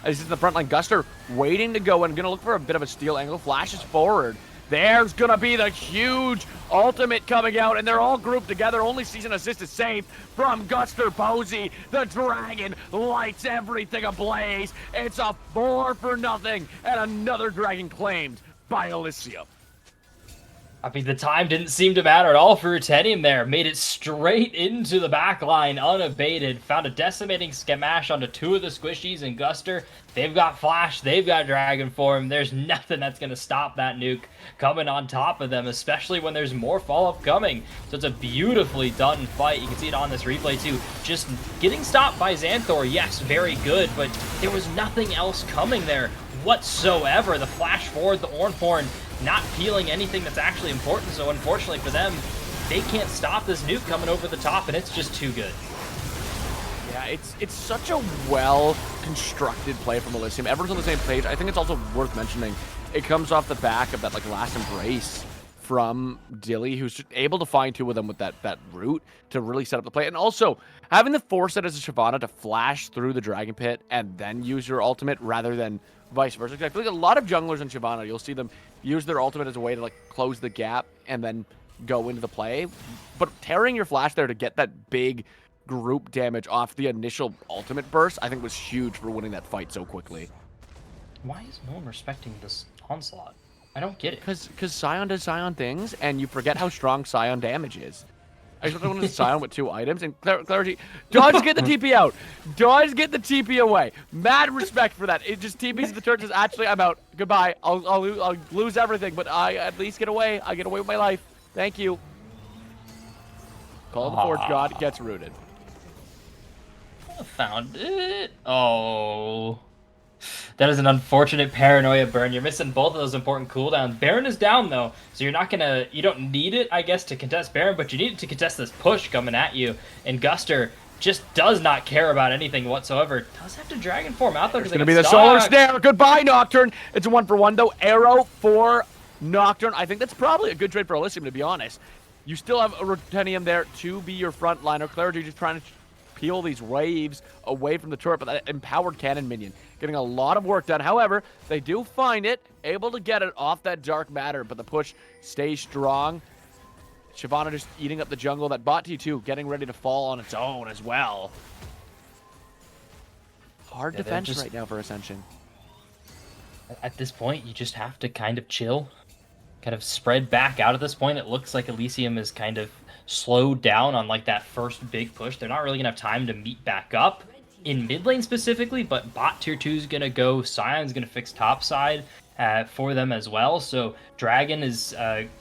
As he's in the front line, Guster waiting to go and gonna look for a bit of a steal angle. Flashes forward. There's gonna be the huge ultimate coming out, and they're all grouped together. Only season assist is safe from Guster Posey. The dragon lights everything ablaze. It's a 4-0, and another dragon claimed by Elysium. I mean, the time didn't seem to matter at all for Ruthenium there. Made it straight into the back line, unabated. Found a decimating smash onto 2 of the squishies, and Guster, they've got Flash, they've got Dragon Form. There's nothing that's going to stop that nuke coming on top of them, especially when there's more follow-up coming. So it's a beautifully done fight. You can see it on this replay too. Just getting stopped by Xanthor, yes, very good, but there was nothing else coming there whatsoever. The flash forward, the Ornthorn, not peeling anything that's actually important, so unfortunately for them, they can't stop this nuke coming over the top, and it's just too good. Yeah, it's such a well-constructed play from Elysium. Everyone's on the same page. I think it's also worth mentioning, it comes off the back of that like last embrace from Dilly, who's able to find 2 of them with that root to really set up the play. And also, having the foresight as a Shyvana to flash through the Dragon Pit and then use your ultimate rather than vice versa. I feel like a lot of junglers in Shyvana, you'll see them use their ultimate as a way to like close the gap and then go into the play. But tearing your flash there to get that big group damage off the initial ultimate burst, I think was huge for winning that fight so quickly. Why is no one respecting this onslaught? I don't get it. Because Scion does Scion things, and you forget how strong Scion damage is. I just want to Scion with 2 items, and Clarity does get the TP out. Does get the TP away. Mad respect for that. It just TPs the turn, says, actually, I'm out. Goodbye. I'll lose everything, but I at least get away. I get away with my life. Thank you. Call the Forge God gets rooted. Found it. Oh. That is an unfortunate paranoia burn. You're missing both of those important cooldowns. Baron is down though, so you don't need it, I guess, to contest Baron, but you need it to contest this push coming at you. And Guster just does not care about anything whatsoever. Does have to Dragon Form out though. It's gonna be the Solar Snare. Goodbye, Nocturne. It's a 1-for-1 though. Arrow for Nocturne. I think that's probably a good trade for Elysium, to be honest. You still have a Ruthenium there to be your front liner. Clarity just trying to peel these waves away from the turret, but that empowered cannon minion getting a lot of work done. However, they do find it, able to get it off that dark matter, but the push stays strong. Shyvana just eating up the jungle. That bot T2 getting ready to fall on its own as well. Hard defense right now for Ascension. At this point, you just have to kind of chill, kind of spread back out at this point. It looks like Elysium is kind of slowed down on like that first big push. They're not really gonna have time to meet back up in mid lane specifically, but bot tier 2 is gonna go. Scion's gonna fix top side for them as well. So Dragon is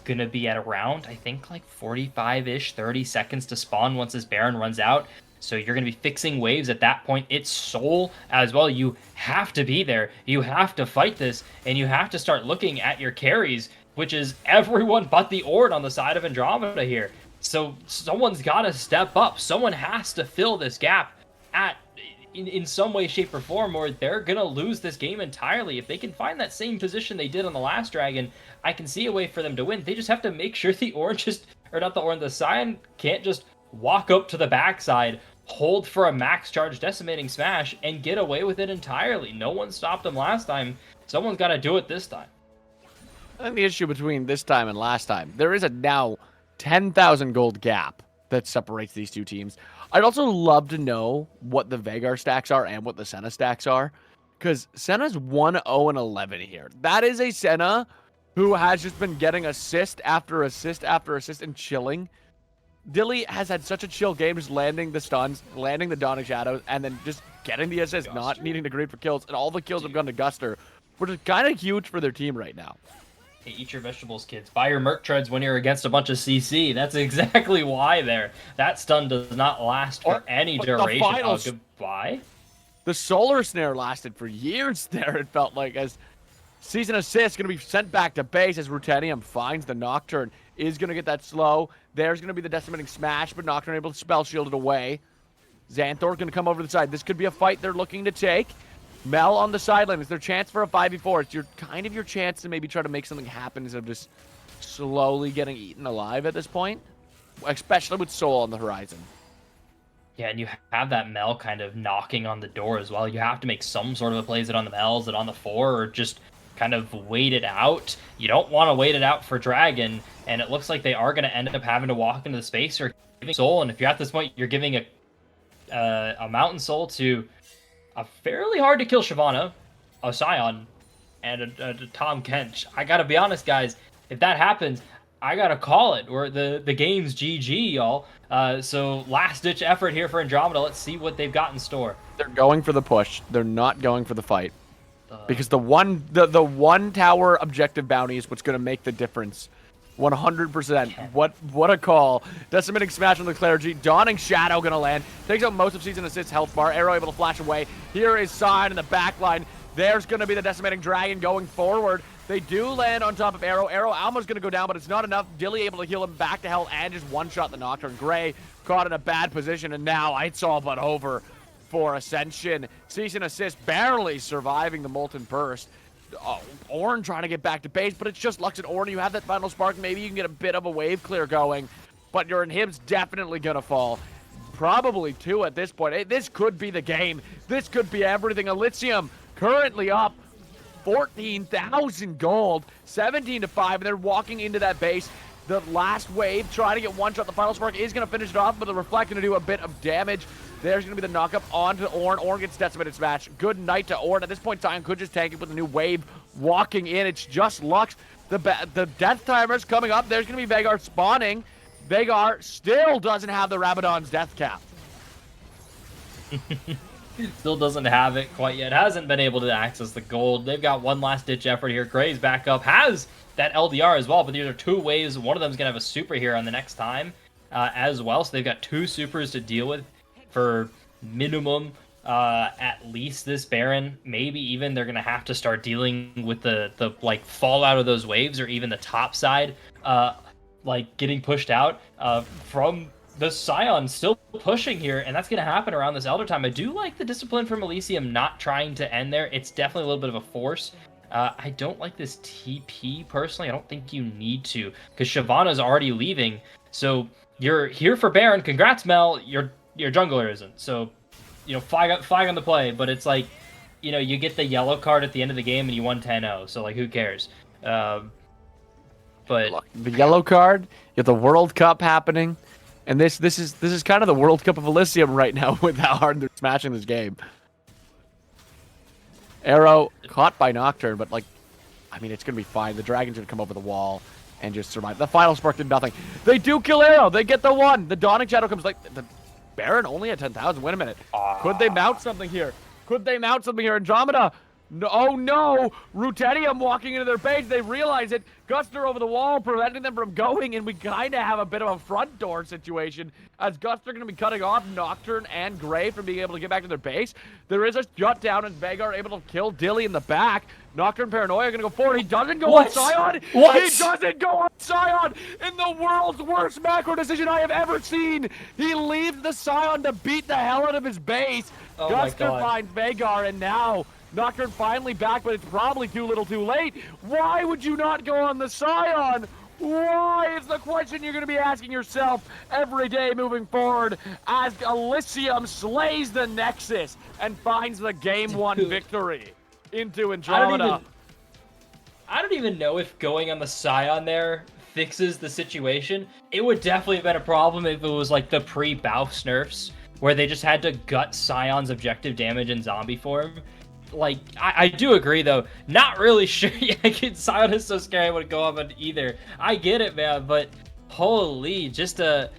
gonna be at around, I think, like 45-ish, 30 seconds to spawn once this Baron runs out. So you're going to be fixing waves at that point. It's Soul as well. You have to be there. You have to fight this, and you have to start looking at your carries, which is everyone but the Ord on the side of Andromeda here. So someone's got to step up. Someone has to fill this gap in some way, shape, or form, or they're going to lose this game entirely. If they can find that same position they did on the last Dragon, I can see a way for them to win. They just have to make sure the Scion can't just walk up to the backside, hold for a max charge decimating smash, and get away with it entirely. No one stopped them last time. Someone's got to do it this time. I think the issue between this time and last time, there is a now 10,000 gold gap that separates these two teams. I'd also love to know what the Veigar stacks are and what the Senna stacks are, because Senna's 1-0-11 here. That is a Senna who has just been getting assist after assist after assist and chilling. Dilly has had such a chill game, just landing the stuns, landing the Dawning Shadows, and then just getting the assist, not needing to grade for kills. And all the kills have gone to Guster, which is kind of huge for their team right now. Hey, eat your vegetables, kids. Buy your Merc Treads when you're against a bunch of CC. That's exactly why there. That stun does not last for any duration. Oh, goodbye. The Solar Snare lasted for years there, it felt like, as Season Assist going to be sent back to base as Ruthenium finds the Nocturne. Is going to get that slow. There's going to be the decimating smash, but Nocturne able to spell shield it away. Xanthor going to come over to the side. This could be a fight they're looking to take. Mel on the sideline. Is their chance for a 5v4? It's your chance to maybe try to make something happen instead of just slowly getting eaten alive at this point. Especially with Soul on the horizon. Yeah, and you have that Mel kind of knocking on the door as well. You have to make some sort of a play. Is it on the Mel? Is it on the 4? Or just kind of wait it out? You don't want to wait it out for Dragon, and it looks like they are going to end up having to walk into the space or giving Soul. And if you're at this point, you're giving a Mountain Soul to a fairly hard to kill Shyvana, a Scion, and a Tom Kench. I gotta be honest, guys. If that happens, I gotta call it. Or the game's GG, y'all. So last ditch effort here for Andromeda. Let's see what they've got in store. They're going for the push. They're not going for the fight. Because the one tower objective bounty is what's going to make the difference. 100%. What a call. Decimating smash on the Clergy. Dawning Shadow going to land. Takes out most of Season Assist's health bar. Arrow able to flash away. Here is Sign in the back line. There's going to be the Decimating Dragon going forward. They do land on top of Arrow. Arrow almost going to go down, but it's not enough. Dilly able to heal him back to health and just one-shot the Nocturne. Gray caught in a bad position, and now it's all but over for Ascension. Cease and Assist barely surviving the Molten Burst. Ornn trying to get back to base, but it's just Lux and Ornn. You have that final spark. Maybe you can get a bit of a wave clear going, but your inhib's definitely going to fall. Probably 2 at this point. This could be the game. This could be everything. Elysium currently up 14,000 gold, 17-5, and they're walking into that base. The last wave, trying to get one shot. The final spark is going to finish it off, but the Reflect going to do a bit of damage. There's going to be the knock-up onto Ornn. Ornn gets decimated smash. Good night to Ornn. At this point, Sion could just tank it with a new wave walking in. It's just Lux. The death timer's coming up. There's going to be Veigar spawning. Veigar still doesn't have the Rabadon's death cap. Still doesn't have it quite yet. Hasn't been able to access the gold. They've got one last ditch effort here. Gray's back up. Has that LDR as well, but these are 2 waves. One of them's going to have a super here on the next time as well. So they've got 2 supers to deal with for minimum at least this Baron. Maybe even they're going to have to start dealing with the like fallout of those waves, or even the top side like getting pushed out from the Scion still pushing here, and that's going to happen around this Elder Time. I do like the discipline from Elysium not trying to end there. It's definitely a little bit of a force. I don't like this TP personally. I don't think you need to, because Shyvana's already leaving. So you're here for Baron. Congrats, Mel. Your jungler isn't. So, you know, flag on the play, but it's like, you know, you get the yellow card at the end of the game and you won 10-0. So like, who cares? But look, the yellow card, you have the World Cup happening. And this is kind of the World Cup of Elysium right now with how hard they're smashing this game. Arrow caught by Nocturne, but like, I mean, it's going to be fine. The Dragon's going to come over the wall and just survive. The final spark did nothing. They do kill Arrow. They get the 1. The Dawning Shadow comes like, the Baron only at 10,000. Wait a minute. Could they mount something here? Could they mount something here? Andromeda. No, oh no! Ruthenium walking into their base. They realize it. Guster over the wall, preventing them from going, and we kind of have a bit of a front door situation as Guster going to be cutting off Nocturne and Gray from being able to get back to their base. There is a shut down, and Veigar able to kill Dilly in the back. Nocturne Paranoia going to go forward. He doesn't go on Scion. What? He doesn't go on Scion in the world's worst macro decision I have ever seen. He leaves the Scion to beat the hell out of his base. Oh Guster finds Veigar, and now Nocturne finally back, but it's probably too little too late. Why would you not go on the Scion? Why is the question you're going to be asking yourself every day moving forward as Elysium slays the Nexus and finds the Game 1 victory into Andromeda. I don't even know if going on the Scion there fixes the situation. It would definitely have been a problem if it was like the pre-Bauf nerfs, where they just had to gut Scion's objective damage in zombie form. Like, I do agree, though. Not really sure. Scion is so scary I wouldn't go up on either. I get it, man, but holy, just a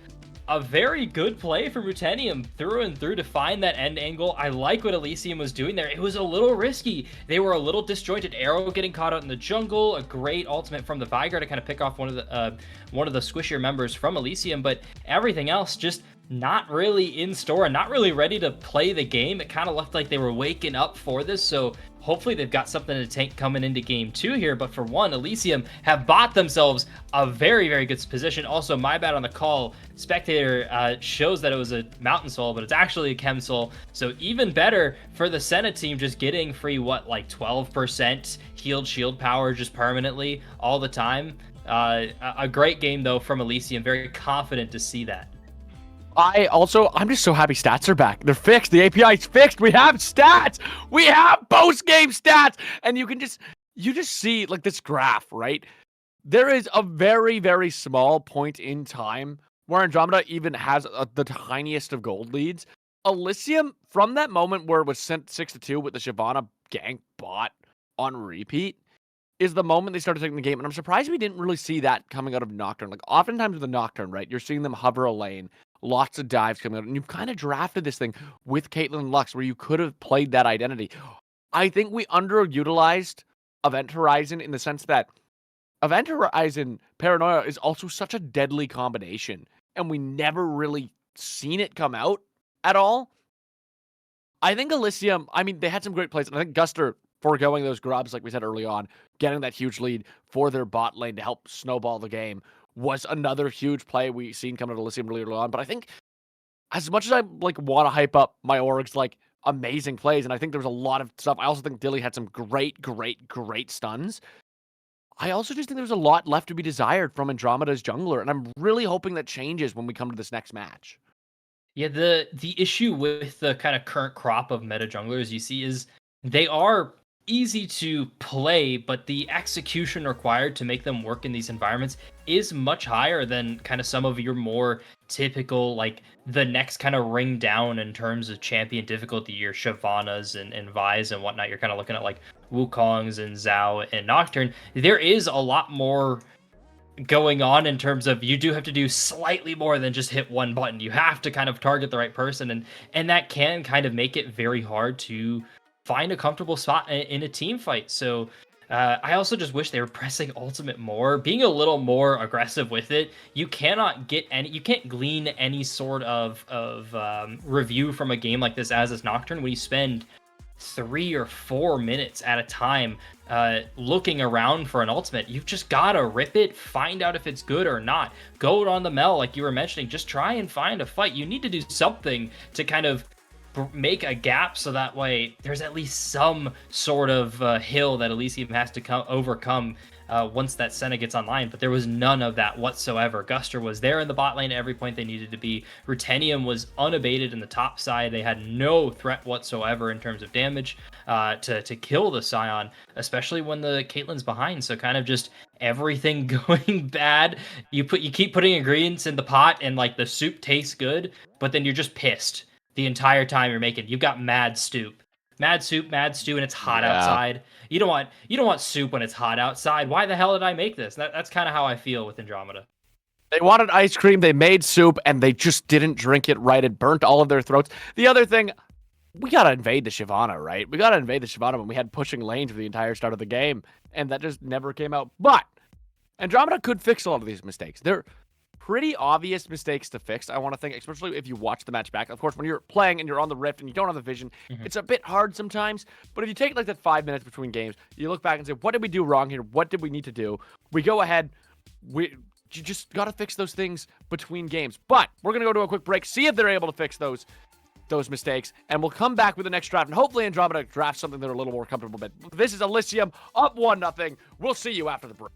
very good play from Ruthenium through and through to find that end angle. I like what Elysium was doing there. It was a little risky. They were a little disjointed. Arrow getting caught out in the jungle. A great ultimate from the Veigar to kind of pick off one of the squishier members from Elysium, but everything else just not really in store and not really ready to play the game. It kind of looked like they were waking up for this, so hopefully they've got something to tank coming into game 2 here. But for one, Elysium have bought themselves a very, very good position. Also, my bad on the call. Spectator shows that it was a Mountain Soul, but it's actually a Chem Soul. So even better for the Senna team, just getting free, what, like 12% healed shield power just permanently all the time. A great game, though, from Elysium. Very confident to see that. I'm just so happy stats are back. They're fixed. The API's fixed. We have stats. We have post-game stats. And you just see like this graph, right? There is a very, very small point in time where Andromeda even has the tiniest of gold leads. Elysium, from that moment where it was sent 6-2 with the Shyvana gank bot on repeat, is the moment they started taking the game. And I'm surprised we didn't really see that coming out of Nocturne. Like, oftentimes with the Nocturne, right, you're seeing them hover a lane, lots of dives coming out, and you've kind of drafted this thing with Caitlyn Lux where you could have played that identity. I think we underutilized Event Horizon in the sense that Event Horizon Paranoia is also such a deadly combination, and we never really seen it come out at all. I think Elysium, I mean, they had some great plays, and I think Guster foregoing those grubs, like we said early on, getting that huge lead for their bot lane to help snowball the game was another huge play we seen coming to Elysium really early on. But I think as much as I like want to hype up my orgs, like amazing plays, and I think there was a lot of stuff. I also think Dilly had some great stuns. I also just think there's a lot left to be desired from Andromeda's jungler, and I'm really hoping that changes when we come to this next match. Yeah, the issue with the kind of current crop of meta junglers you see is they are easy to play, but the execution required to make them work in these environments is much higher than kind of some of your more typical, like the next kind of ring down in terms of champion difficulty, your Shyvanas and Vi's and whatnot. You're kind of looking at like Wukongs and Zhao and Nocturne. There is a lot more going on in terms of you do have to do slightly more than just hit one button. You have to kind of target the right person, and that can kind of make it very hard to find a comfortable spot in a team fight. So I also just wish they were pressing ultimate more, being a little more aggressive with it. You can't glean any sort of review from a game like this as is Nocturne when you spend 3 or 4 minutes at a time looking around for an ultimate. You've just gotta rip it, find out if it's good or not, go on the Mel like you were mentioning, just try and find a fight. You need to do something to kind of make a gap so that way there's at least some sort of hill that Elysium has to overcome once that Senna gets online. But there was none of that whatsoever. Guster was there in the bot lane at every point they needed to be. Rutenium was unabated in the top side. They had no threat whatsoever in terms of damage to kill the Scion, especially when the Caitlyn's behind. So kind of just everything going bad. You keep putting ingredients in the pot and like the soup tastes good, but then you're just pissed the entire time you're making. You've got mad soup, mad stew, and it's hot outside. You don't want soup when it's hot outside. Why the hell did I make this? That's kind of how I feel with Andromeda. They wanted ice cream, they made soup, and they just didn't drink it right. It burnt all of their throats. The other thing, we gotta invade the Shyvana, right? We gotta invade the Shyvana when we had pushing lanes for the entire start of the game, and that just never came out. But Andromeda could fix a lot of these mistakes. They're pretty obvious mistakes to fix, I want to think, especially if you watch the match back. Of course, when you're playing and you're on the Rift and you don't have the vision, it's a bit hard sometimes. But if you take like that 5 minutes between games, you look back and say, what did we do wrong here? What did we need to do? We go ahead. You just got to fix those things between games. But we're going to go to a quick break, see if they're able to fix those mistakes, and we'll come back with the next draft, and hopefully Andromeda drafts something they're a little more comfortable with. This is Elysium, up 1-0. We'll see you after the break.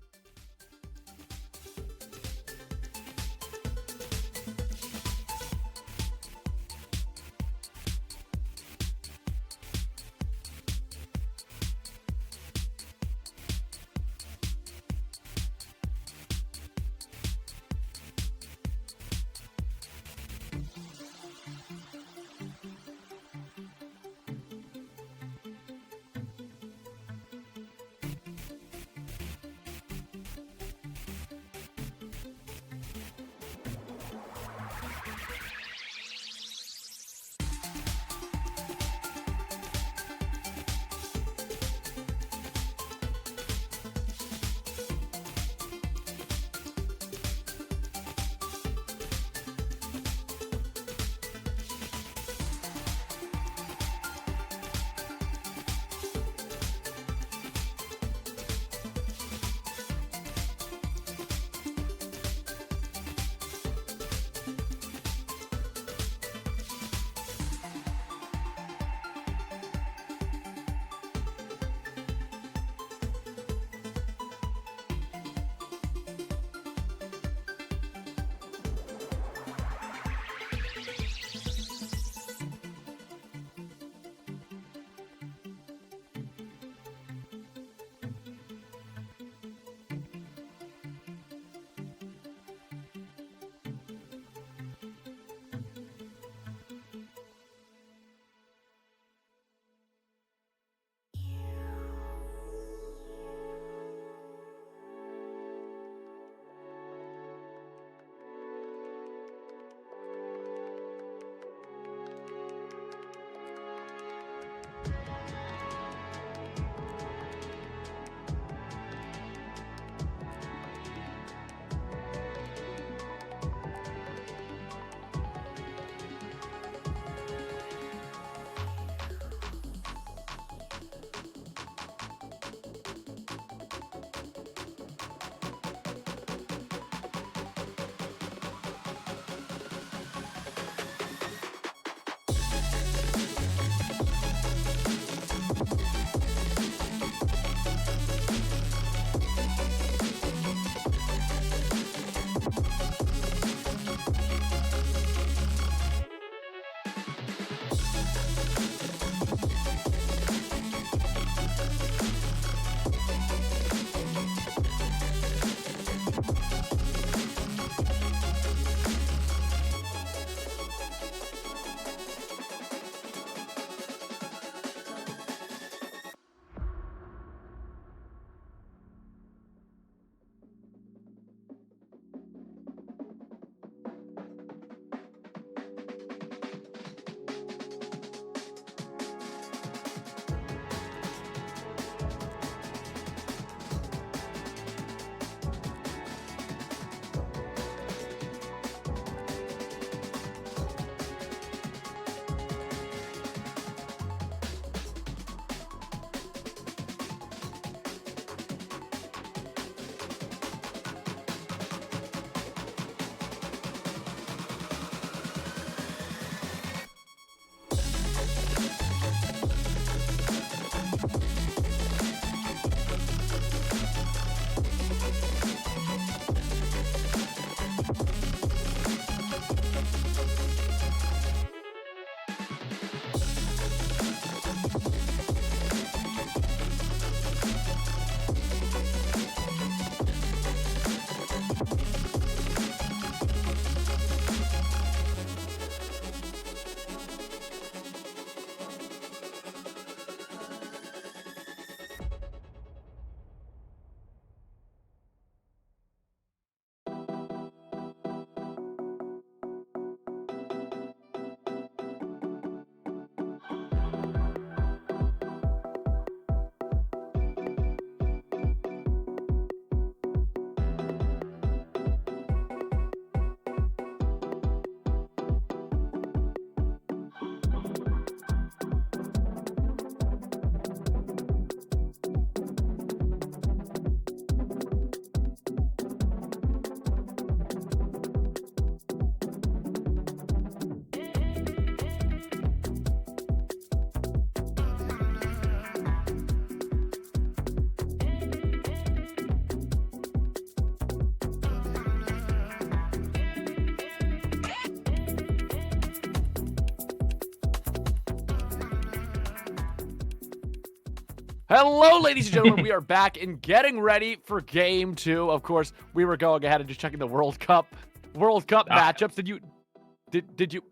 Hello, ladies and gentlemen. We are back and getting ready for game 2. Of course, we were going ahead and just checking the World Cup matchups. Did you?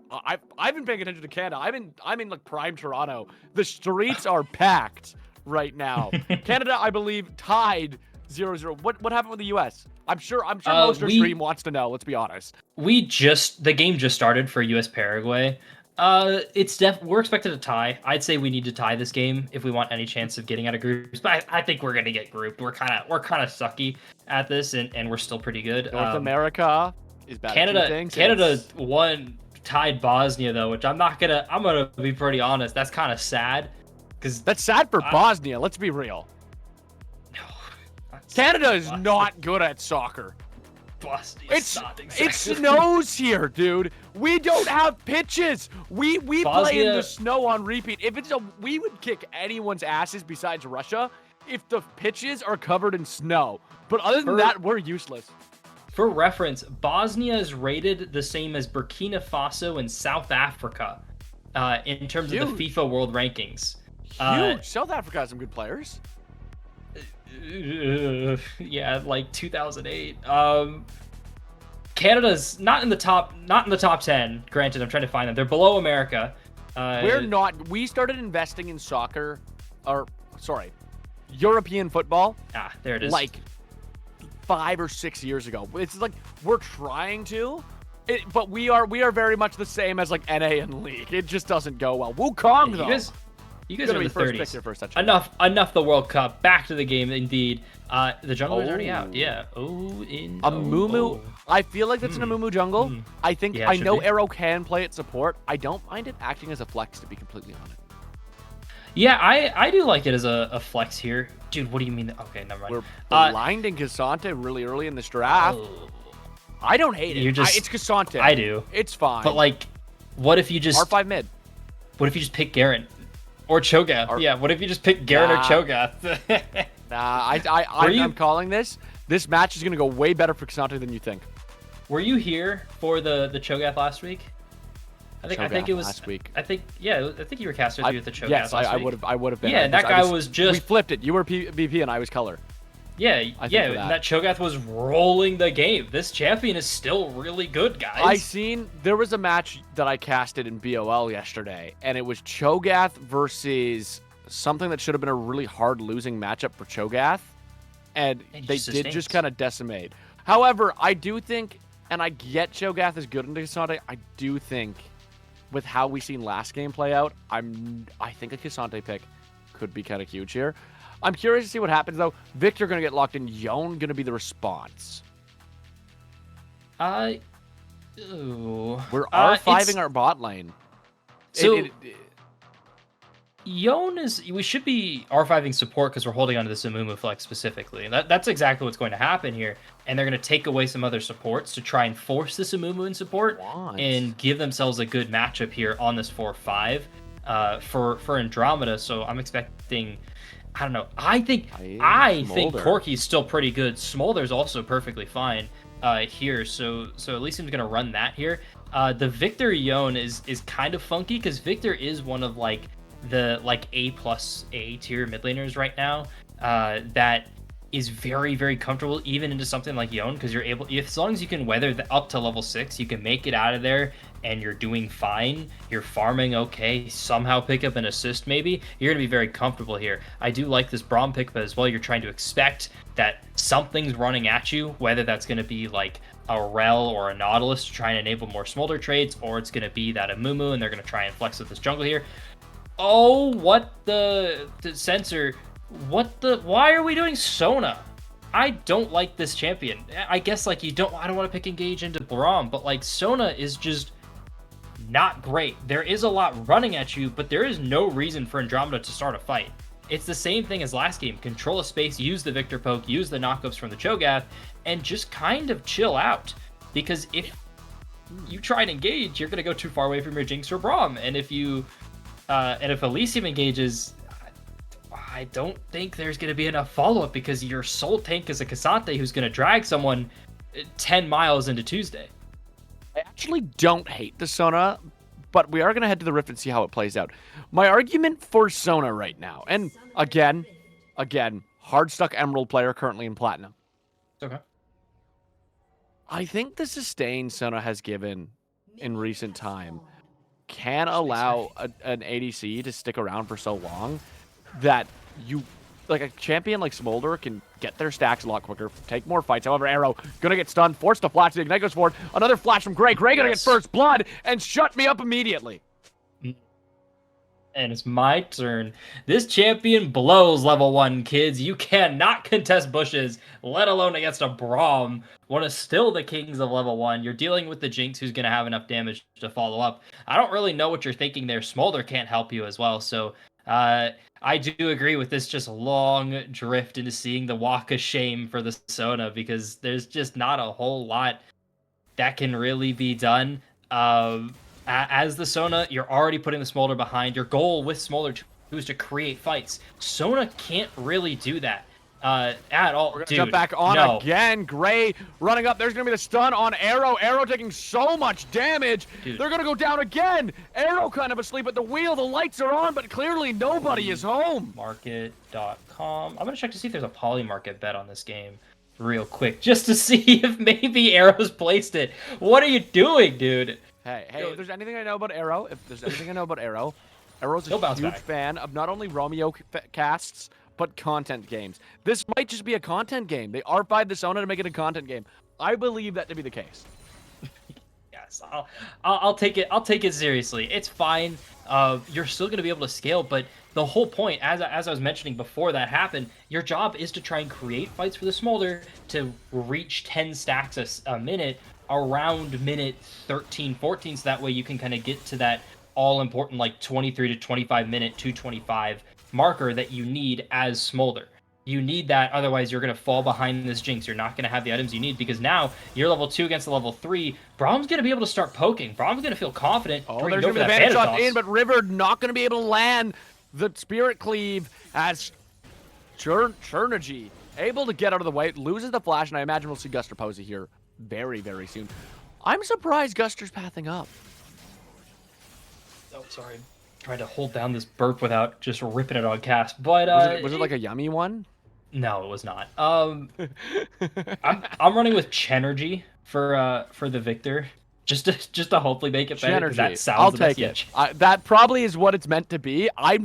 I've been paying attention to Canada. I'm in like prime Toronto. The streets are packed right now. Canada, I believe, tied 0-0. What happened with the U.S.? I'm sure most of our stream wants to know. Let's be honest. The game just started for U.S. Paraguay. We're expected to tie. I'd say we need to tie this game if we want any chance of getting out of groups. But I think we're gonna get grouped. We're kind of sucky at this, and we're still pretty good. North America is bad. Canada tied Bosnia though, which I'm gonna be pretty honest. That's kind of sad, because that's sad for Bosnia. Let's be real. No, Canada is not good at soccer. It snows here, dude. We don't have pitches. We play in the snow on repeat. We would kick anyone's asses besides Russia if the pitches are covered in snow. But other than that, we're useless. For reference, Bosnia is rated the same as Burkina Faso and South Africa in terms of the FIFA World Rankings. Huge. South Africa has some good players. Yeah, like 2008. Canada's not in the top 10. Granted, I'm trying to find them. They're below America. We're not. We started investing in soccer, European football. There it is. Like 5 or 6 years ago. It's like we're trying to, but we are very much the same as like NA and League. It just doesn't go well. Wukong though. You guys are in the 30s. Enough the World Cup. Back to the game, indeed. The jungle is already out. Yeah. Amumu. I feel like that's an Amumu jungle. I think I know Arrow can play at support. I don't mind it acting as a flex, to be completely honest. Yeah, I do like it as a flex here. Dude, what do you mean? Okay, never mind. We're blinding Cassante really early in this draft. I don't hate it. It's Cassante. I do. It's fine. But like, what if you just R5 mid? What if you just pick Garen? Or Cho'Gath. Yeah, what if you just pick Garen or Cho'Gath? I'm calling this. This match is going to go way better for Cassante than you think. Were you here for the Cho'Gath last week? I think it was last week. I think you were caster with the Cho'Gath last week. Yes, I would have been. Yeah, that guy was just... We flipped it. You were BP and I was color. Yeah, that Cho'Gath was rolling the game. This champion is still really good, guys. There was a match that I casted in BOL yesterday, and it was Cho'Gath versus something that should have been a really hard losing matchup for Cho'Gath, and they did just kind of decimate. However, I do think, and I get Cho'Gath is good into Cassante, I do think with how we seen last game play out, I think a Cassante pick could be kind of huge here. I'm curious to see what happens, though. Victor going to get locked in. Yone going to be the response. We're R5ing our bot lane. So, Yone we should be R5ing support because we're holding onto this Amumu flex specifically. And that's exactly what's going to happen here. And they're going to take away some other supports to try and force this Amumu in support and give themselves a good matchup here on this 4-5 for Andromeda. So I'm expecting... I don't know. I think Corki's still pretty good. Smolder's also perfectly fine here. So Elysium's gonna run that here. The Victor Yone is kind of funky because Victor is one of the A+ tier mid laners right now. That is very, very comfortable even into something like Yone because you're able, as long as you can weather up to level 6, you can make it out of there and you're doing fine. You're farming okay. Somehow pick up an assist maybe. You're gonna be very comfortable here. I do like this Braum pick, but as well you're trying to expect that something's running at you, whether that's gonna be like a Rel or a Nautilus to try and enable more Smolder trades, or it's gonna be that Amumu and they're gonna try and flex with this jungle here. Oh, what the sensor? Why are we doing Sona? I don't like this champion. I guess I don't want to pick engage into Braum, but Sona is just not great. There is a lot running at you, but there is no reason for Andromeda to start a fight. It's the same thing as last game. Control a space, use the Victor poke, use the knockups from the Cho'Gath, and just kind of chill out. Because if you try and engage, you're going to go too far away from your Jinx or Braum. And if Elysium engages, I don't think there's going to be enough follow-up because your sole tank is a Cassante who's going to drag someone 10 miles into Tuesday. I actually don't hate the Sona, but we are going to head to the Rift and see how it plays out. My argument for Sona right now, and again, Again, hard stuck Emerald player currently in Platinum. Okay. I think the sustain Sona has given in recent time can allow an ADC to stick around for so long that you, like a champion like Smolder, can get their stacks a lot quicker, take more fights. However, Arrow gonna get stunned, forced to flash. The Ignite goes forward. Another flash from Gray. Gray gonna get first blood and shut me up immediately. And it's my turn. This champion blows level 1, kids. You cannot contest bushes, let alone against a Braum, one of still the kings of level 1. You're dealing with the Jinx, who's going to have enough damage to follow up. I don't really know what you're thinking there. Smolder can't help you as well. So I do agree with this just long drift into seeing the walk of shame for the Sona, because there's just not a whole lot that can really be done. As the Sona, you're already putting the Smolder behind. Your goal with Smolder is to create fights. Sona can't really do that at all. We're gonna jump back on again. Gray running up. There's gonna be the stun on Arrow. Arrow taking so much damage. Dude. They're gonna go down again. Arrow kind of asleep at the wheel. The lights are on, but clearly nobody is home. Market.com. I'm gonna check to see if there's a poly market bet on this game real quick, just to see if maybe Arrow's placed it. What are you doing, dude? Hey, if there's anything I know about Arrow, Arrow's a huge fan of not only Romeo casts, but content games. This might just be a content game. They R5'd the Sona to make it a content game. I believe that to be the case. Yes, I'll take it. I'll take it seriously. It's fine. You're still going to be able to scale, but the whole point, as I was mentioning before that happened, your job is to try and create fights for the Smolder to reach 10 stacks a minute around minute 13, 14, so that way you can kind of get to that all-important, like, 23 to 25 minute 225 marker that you need as Smolder. You need that, otherwise you're going to fall behind this Jinx. You're not going to have the items you need, because now you're level 2 against the level 3. Braum's going to be able to start poking. Braum's going to feel confident. Oh, there's going to be the bandit shot in, but River not going to be able to land the Spirit Cleave as Chernergy able to get out of the way, loses the flash, and I imagine we'll see Guster Posey here very, very soon. I'm surprised Guster's pathing up. Oh, sorry. Tried to hold down this burp without just ripping it on cast. But was it like a yummy one? No, it was not. I'm running with Chenergy for the Victor. Just to hopefully make it better. That sounds I'll take it. That probably is what it's meant to be. I'm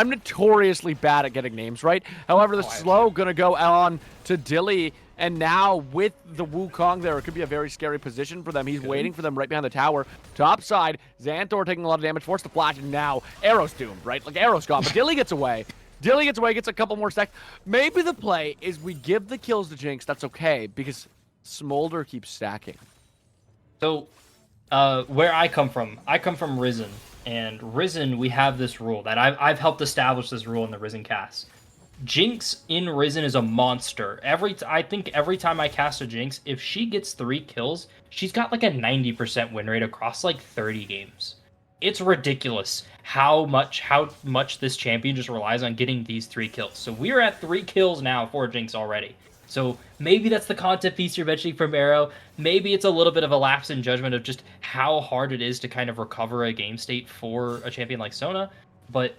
notoriously bad at getting names right. However, the slow gonna go on to Dilly, and now with the Wukong there, it could be a very scary position for them. He's waiting for them right behind the tower. Top side, Xanthor taking a lot of damage, forced to flash, and now Arrow's doomed, right? Like, Arrow's gone, but Dilly gets away. Dilly gets away, gets a couple more stacks. Maybe the play is we give the kills to Jinx. That's okay, because Smolder keeps stacking. So, where I come from Risen, and Risen, we have this rule that I've helped establish this rule in the Risen cast. Jinx in Risen is a monster. I think every time I cast a Jinx, if she gets 3 kills, she's got like a 90% win rate across like 30 games. It's ridiculous how much this champion just relies on getting these 3 kills. So we're at 3 kills now for Jinx already. So maybe that's the content piece you're mentioning from Arrow. Maybe it's a little bit of a lapse in judgment of just how hard it is to kind of recover a game state for a champion like Sona. But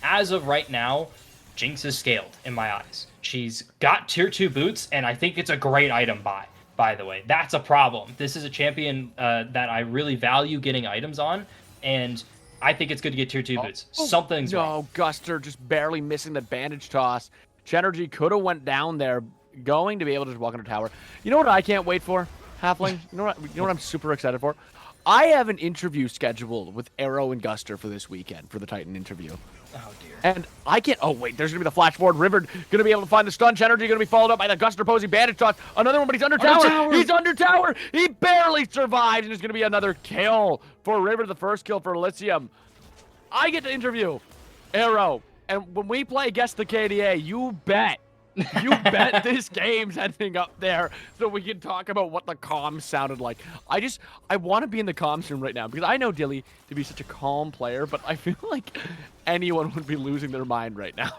as of right now, Jinx is scaled in my eyes. She's got tier 2 boots, and I think it's a great item by the way. That's a problem. This is a champion that I really value getting items on, and I think it's good to get tier 2 boots. Something's wrong. No, Guster just barely missing the bandage toss. Chenergy could have went down there, going to be able to just walk into tower. You know what I can't wait for, Halfling? You know what I'm super excited for? I have an interview scheduled with Arrow and Guster for this weekend, for the Titan interview. Oh, dear. And I can't... Oh, wait. There's going to be the flash forward. River going to be able to find the stun. Chenergy going to be followed up by the Guster Posey bandage toss. Another one, but he's under tower. He's under tower. He barely survives, and there's going to be another kill for River, the first kill for Elysium. I get to interview Arrow. And when we play Guess the KDA, you bet this game's ending up there so we can talk about what the comms sounded like. I want to be in the comms room right now because I know Dilly to be such a calm player, but I feel like anyone would be losing their mind right now.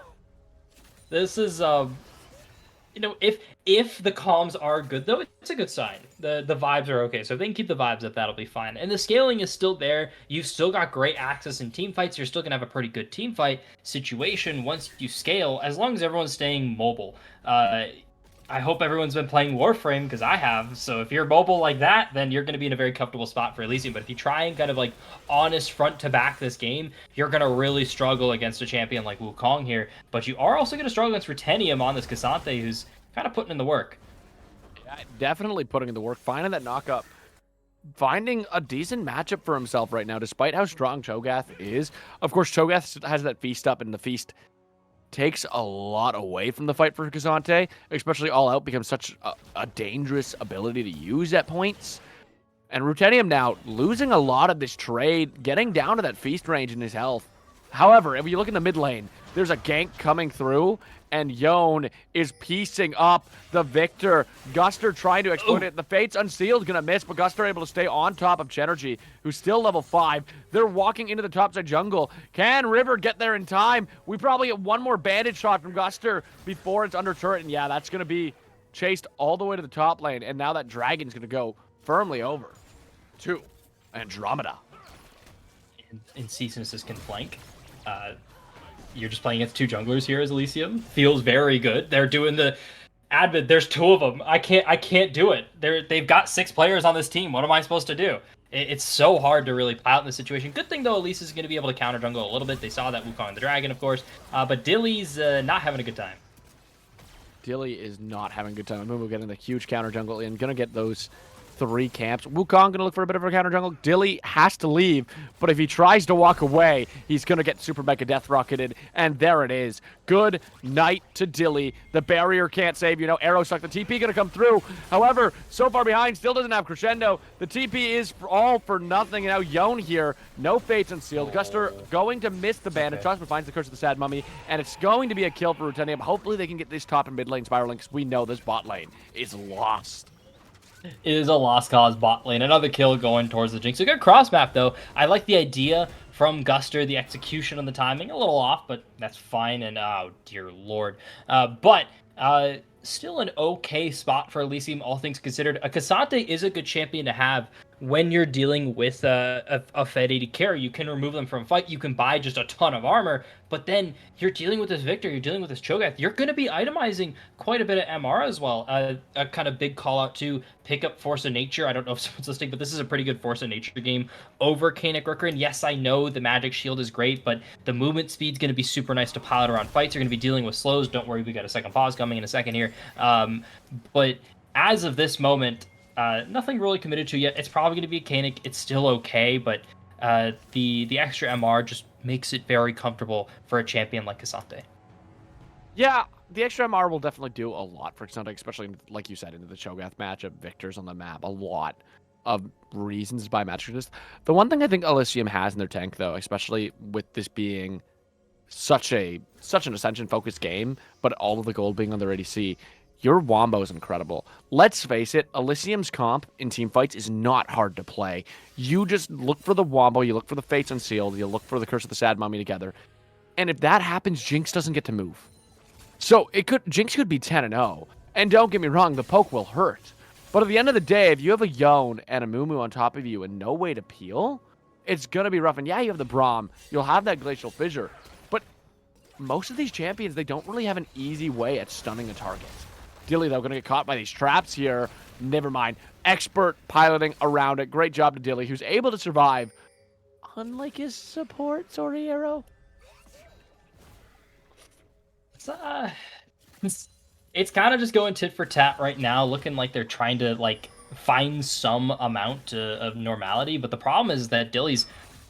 This is, if the comms are good, though, it's a good sign. The vibes are okay. So if they can keep the vibes up, that'll be fine. And the scaling is still there. You've still got great access in team fights. You're still gonna have a pretty good team fight situation once you scale, as long as everyone's staying mobile. I hope everyone's been playing Warframe because I have. So if you're mobile like that, then you're going to be in a very comfortable spot for Elysium. But if you try and kind of like honest front to back this game, you're going to really struggle against a champion like Wukong here. But you are also going to struggle against Rutenium on this Cassante, who's kind of putting in the work. Yeah, definitely putting in the work, finding that knockup, finding a decent matchup for himself right now, despite how strong Cho'Gath is. Of course, Cho'Gath has that feast up, and the feast takes a lot away from the fight for Cassante, especially all out becomes such a dangerous ability to use at points. And Rutenium now losing a lot of this trade, getting down to that feast range in his health. However, if you look in the mid lane, there's a gank coming through, and Yone is piecing up the Victor. Guster trying to exploit it. The Fate's Unsealed gonna miss, but Guster able to stay on top of Chenergy, who's still level 5. They're walking into the topside jungle. Can River get there in time? We probably get one more bandage shot from Guster before it's under turret, and yeah, that's gonna be chased all the way to the top lane, and now that Dragon's gonna go firmly over to Andromeda. And Ceaseness can flank. You're just playing against two junglers here as Elysium. Feels very good. They're doing the Advid. There's two of them. I can't do it. They've got 6 players on this team. What am I supposed to do? It's so hard to really play out in this situation. Good thing though, Elise is going to be able to counter jungle a little bit. They saw that Wukong the Dragon, of course, but Dilly's not having a good time. Dilly is not having a good time. Mumu getting the huge counter jungle in, gonna get those 3 camps. Wukong gonna look for a bit of a counter jungle. Dilly has to leave, but if he tries to walk away, he's gonna get super mega death rocketed, and there it is. Good night to Dilly. The barrier can't save you. Arrow stuck. The TP gonna come through. However, so far behind, still doesn't have Crescendo. The TP is all for nothing. And now Yone here, no Fates Unsealed. Guster going to miss the bandage toss, but finds the Curse of the Sad Mummy, and it's going to be a kill for Rutenium. Hopefully they can get this top and mid lane spiraling, because we know this bot lane is lost. It is a lost cause bot lane. Another kill going towards the Jinx. A good cross map, though. I like the idea from Guster, the execution and the timing. A little off, but that's fine. And, oh, dear lord. But still an okay spot for Elysium, all things considered. A Cassante is a good champion to have when you're dealing with a Fed 80 carry. You can remove them from a fight. You can buy just a ton of armor. But then you're dealing with this Victor. You're dealing with this Cho'Gath. You're going to be itemizing quite a bit of MR as well. A kind of big call out to pick up Force of Nature. I don't know if someone's listening, but this is a pretty good Force of Nature game over Kaenic Rooker. And yes, I know the Magic Shield is great, but the movement speed's going to be super nice to pilot around fights. You're going to be dealing with slows. Don't worry, we got a second pause coming in a second here. But as of this moment, nothing really committed to yet. It's probably going to be a Kaenic. It's still okay, but the extra MR just makes it very comfortable for a champion like Cassante. Yeah, the extra MR will definitely do a lot for Cassante, especially, like you said, into the Cho'Gath matchup, Victor's on the map. A lot of reasons to buy matches. The one thing I think Elysium has in their tank, though, especially with this being such an Ascension-focused game, but all of the gold being on their ADC, your Wombo is incredible. Let's face it, Elysium's comp in team fights is not hard to play. You just look for the Wombo, you look for the Fates Unsealed, you look for the Curse of the Sad Mummy together. And if that happens, Jinx doesn't get to move. So Jinx could be 10-0. And don't get me wrong, the poke will hurt. But at the end of the day, if you have a Yone and a Mumu on top of you and no way to peel, it's going to be rough. And yeah, you have the Braum, you'll have that Glacial Fissure. But most of these champions, they don't really have an easy way at stunning a target. Dilly, though, going to get caught by these traps here. Never mind. Expert piloting around it. Great job to Dilly, who's able to survive. Unlike his support, sorry, Arrow. It's kind of just going tit for tat right now, looking like they're trying to find some amount of normality. But the problem is that Dilly's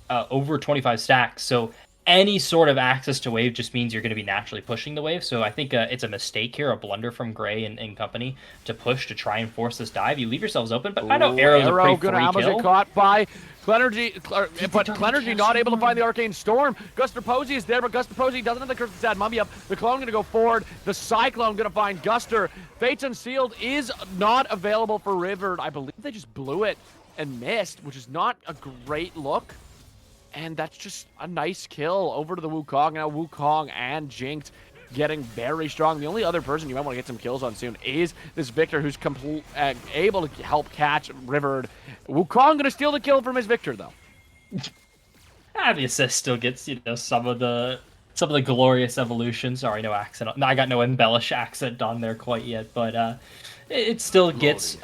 over 25 stacks, so any sort of access to wave just means you're going to be naturally pushing the wave. So I think it's a mistake here, a blunder from Gray and company to push to try and force this dive. You leave yourselves open, but I know Arrow's a pretty free kill. Get caught by Clenergy, but Clenergy not able to find the Arcane Storm. Guster Posey is there, but Guster Posey doesn't have the Curse of the Sad Mummy up. The Clone going to go forward. The Cyclone going to find Guster. Fates Unsealed is not available for River. I believe they just blew it and missed, which is not a great look. And that's just a nice kill over to the Wukong. Now Wukong and Jinx getting very strong. The only other person you might want to get some kills on soon is this Victor, who's able to help catch Rivered. Wukong gonna steal the kill from his Victor, though. The assist still gets, some of the glorious evolution. Sorry, no accent. No, I got no embellish accent on there quite yet, but it still gets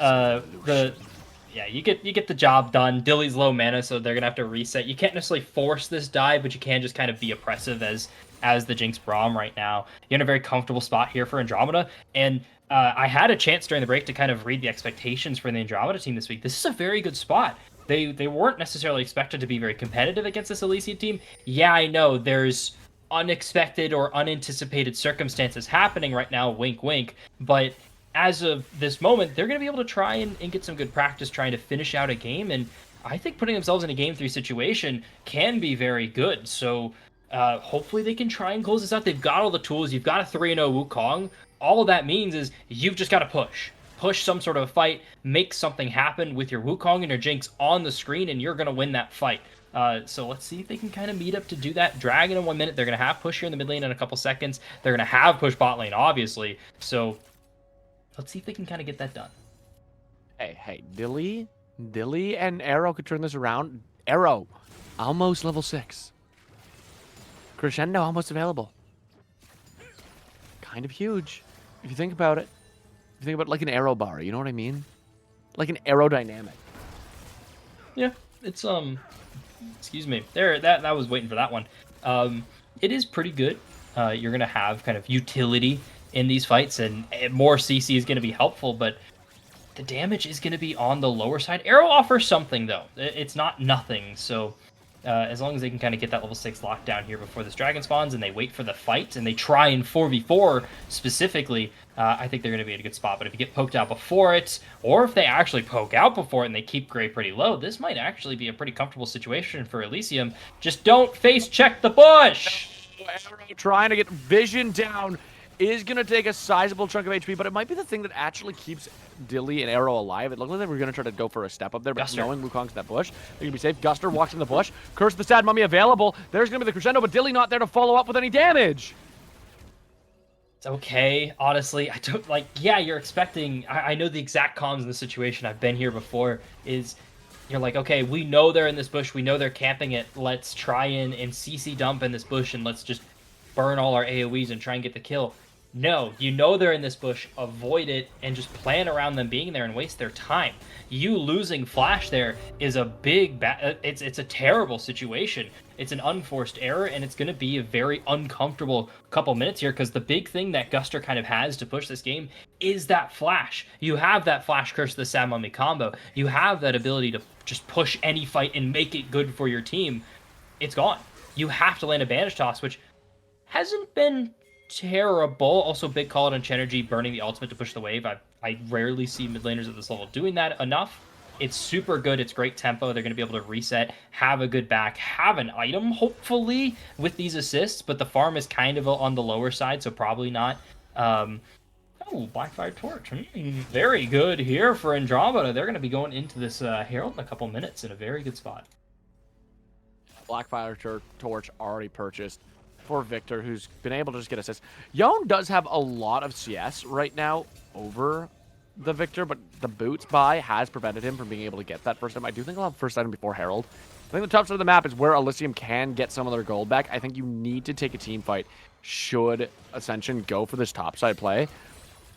you get the job done. Dilly's low mana, so they're gonna have to reset. You can't necessarily force this dive, but you can just kind of be oppressive as the Jinx Braum right now. You're in a very comfortable spot here for Andromeda, and I had a chance during the break to kind of read the expectations for the Andromeda team this week. This is a very good spot. They weren't necessarily expected to be very competitive against this Elysium team. Yeah, I know there's unexpected or unanticipated circumstances happening right now, wink wink, but as of this moment, they're going to be able to try and get some good practice trying to finish out a game, and I think putting themselves in a Game 3 situation can be very good. So hopefully they can try and close this out. They've got all the tools. You've got a 3-0 Wukong. All that means is you've just got to push some sort of a fight, make something happen with your Wukong and your Jinx on the screen, and you're going to win that fight. So let's see if they can kind of meet up to do that. Dragon in 1 minute. They're going to have push here in the mid lane in a couple seconds. They're going to have push bot lane, obviously. So let's see if they can kind of get that done. Hey, Dilly and Arrow could turn this around. Arrow, almost level 6. Crescendo almost available. Kind of huge, if you think about it. If you think about it like an arrow bar, you know what I mean? Like an aerodynamic. Yeah, it's excuse me. That was waiting for that one. It is pretty good. You're gonna have kind of utility in these fights, and more CC is gonna be helpful, but the damage is gonna be on the lower side. Arrow offers something though. It's not nothing. So as long as they can kind of get that level 6 lockdown here before this dragon spawns, and they wait for the fight, and they try in 4v4 specifically, I think they're going to be in a good spot. But if you get poked out before it, or if they actually poke out before it and they keep Gray pretty low, this might actually be a pretty comfortable situation for Elysium. Just don't face check the bush! Arrow trying to get vision down is going to take a sizable chunk of HP, but it might be the thing that actually keeps Dilly and Arrow alive. It looked like they were going to try to go for a step up there, but knowing Wukong's in that bush, they're going to be safe. Guster walks in the bush. Curse of the Sad Mummy available. There's going to be the Crescendo, but Dilly not there to follow up with any damage. It's okay, honestly. I don't, yeah, you're expecting... I know the exact comms in this situation. I've been here before. You're like, okay, we know they're in this bush. We know they're camping it. Let's try and CC dump in this bush, and let's just burn all our AoEs and try and get the kill. No, you know they're in this bush, avoid it, and just plan around them being there and waste their time. You losing Flash there is a big it's a terrible situation. It's an unforced error, and it's going to be a very uncomfortable couple minutes here, because the big thing that Guster kind of has to push this game is that Flash. You have that Flash Curse of the Sad Mummy combo. You have that ability to just push any fight and make it good for your team. It's gone. You have to land a Bandage Toss, which hasn't been terrible. Also, big call out on Chenergy burning the ultimate to push the wave. I rarely see mid laners at this level doing that enough. It's super good. It's great tempo. They're going to be able to reset, have a good back, have an item, hopefully, with these assists, but the farm is kind of on the lower side, so probably not. Oh, Blackfire Torch. Very good here for Andromeda. They're going to be going into this Herald in a couple minutes in a very good spot. Blackfire Torch already purchased for Victor, who's been able to just get assists. Yone does have a lot of CS right now over the Victor, but the boots buy has prevented him from being able to get that first item. I do think I'll have first item before Herald. I think the top side of the map is where Elysium can get some of their gold back. I think you need to take a team fight should Ascension go for this top side play.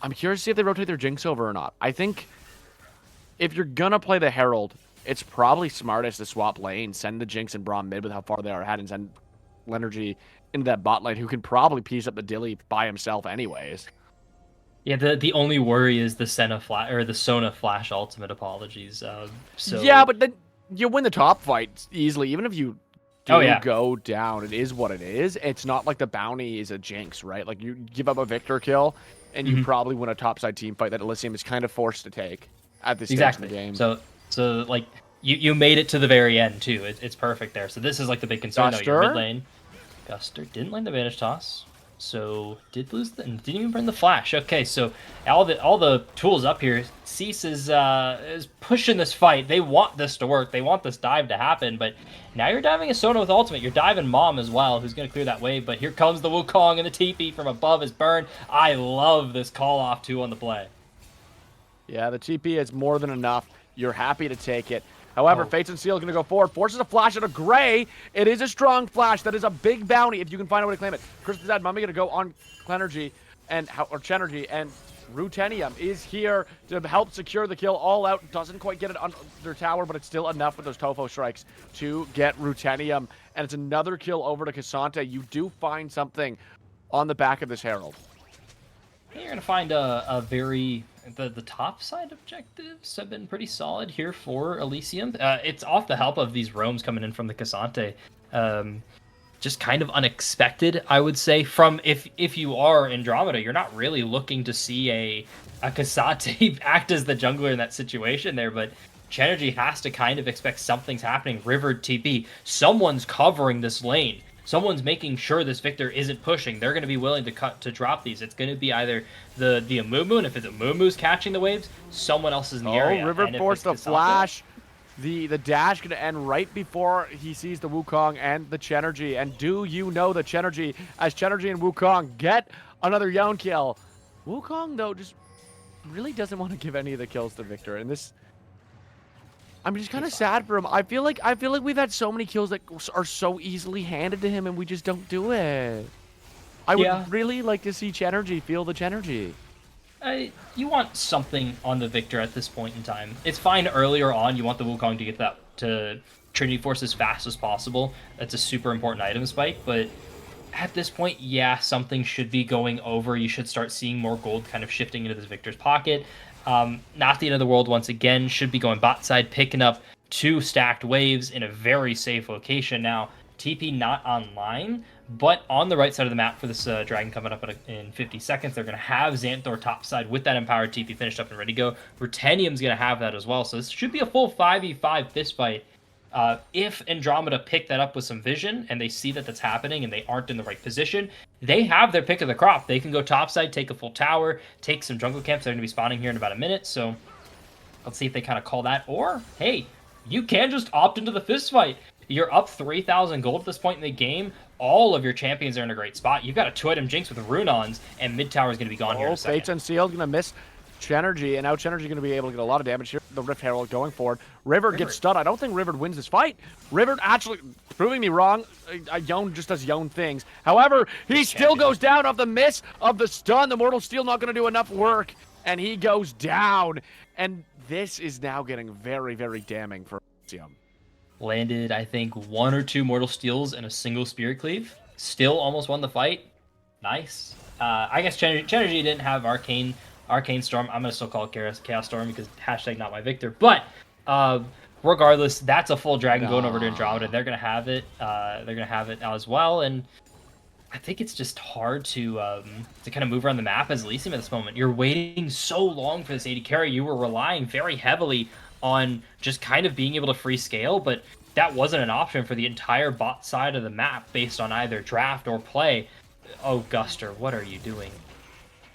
I'm curious to see if they rotate their Jinx over or not. I think if you're gonna play the Herald, it's probably smartest to swap lane, send the Jinx and Braum mid with how far they are ahead, and send Lenergy into that bot lane, who can probably piece up the Dilly by himself anyways. Yeah, the only worry is the Sona Flash ultimate. Apologies. So yeah, but then you win the top fight easily, even if you go down. It is what it is. It's not like the bounty is a Jinx, right? Like you give up a Victor kill, and you probably win a topside team fight that Elysium is kind of forced to take at this stage in the game. So like you made it to the very end too. It's perfect there. So this is like the big concern. Though, your mid lane. Guster didn't land the Vanish Toss. So did lose the didn't even burn the flash. Okay, so all the tools up here. Cease is pushing this fight. They want this to work. They want this dive to happen. But now you're diving a Sona with ultimate. You're diving Mom as well, who's gonna clear that wave. But here comes the Wukong and the TP from above is burned. I love this call off too on the play. Yeah, the TP is more than enough. You're happy to take it. However, Fates and Seal is going to go forward. Forces a flash at a Gray. It is a strong flash. That is a big bounty if you can find a way to claim it. Krista's Dad Mummy going to go on Clenergy or Chenergy, and Rutenium is here to help secure the kill. All out. Doesn't quite get it under tower, but it's still enough with those Tofo strikes to get Rutenium. And it's another kill over to Cassante. You do find something on the back of this Herald. You're going to find a very... The top side objectives have been pretty solid here for Elysium. It's off the help of these roams coming in from the Cassante. Just kind of unexpected, I would say. From if you are Andromeda, you're not really looking to see a Cassante act as the jungler in that situation there, but Chenergy has to kind of expect something's happening. River TP, someone's covering this lane. Someone's making sure this Victor isn't pushing. They're going to be willing to drop these. It's going to be either the Amumu, and if it's Amumu's catching the waves, someone else is in the area. River forced the flash. The dash going to end right before he sees the Wukong and the Chenergy. And do you know the Chenergy, as Chenergy and Wukong get another Yon kill. Wukong, though, just really doesn't want to give any of the kills to Victor. And this... I'm just kind of sad for him. I feel like we've had so many kills that are so easily handed to him, and we just don't do it. I would really like to see Chenergy feel the Chenergy. You want something on the Victor at this point in time. It's fine earlier on. You want the Wukong to get that to Trinity Force as fast as possible. That's a super important item spike, but at this point, yeah, something should be going over. You should start seeing more gold kind of shifting into this Victor's pocket. Not the end of the world once again. Should be going bot side, picking up 2 stacked waves in a very safe location. Now, TP not online, but on the right side of the map for this dragon coming up in 50 seconds, they're going to have Xanthor topside with that empowered TP finished up and ready to go. Rutenium's going to have that as well. So this should be a full 5v5 fist fight. If Andromeda pick that up with some vision and they see that that's happening and they aren't in the right position, they have their pick of the crop. They can go topside, take a full tower, take some jungle camps. They're going to be spawning here in about a minute. So let's see if they kind of call that. Or, hey, you can just opt into the fist fight. You're up 3,000 gold at this point in the game. All of your champions are in a great spot. You've got a 2-item Jinx with Runons, and mid tower is going to be gone here in a second. Fates Unsealed going to miss Chenergy, and now Chenergy going to be able to get a lot of damage here. The Rift Herald going forward. River gets stunned. I don't think River wins this fight. River actually proving me wrong. Yon just does Yon things. However, he still goes down off the miss of the stun. The Mortal Steel not going to do enough work, and he goes down. And this is now getting very, very damning for Elysium. Landed, I think, 1 or 2 Mortal Steels and a single Spirit Cleave. Still almost won the fight. Nice. I guess Chenergy didn't have Arcane Storm. I'm going to still call it Chaos Storm because hashtag not my Victor. But regardless, that's a full dragon going over to Andromeda. They're going to have it. They're going to have it as well. And I think it's just hard to kind of move around the map as Elysium at this moment. You're waiting so long for this AD carry. You were relying very heavily on just kind of being able to free scale, but that wasn't an option for the entire bot side of the map based on either draft or play. Oh, Guster, what are you doing?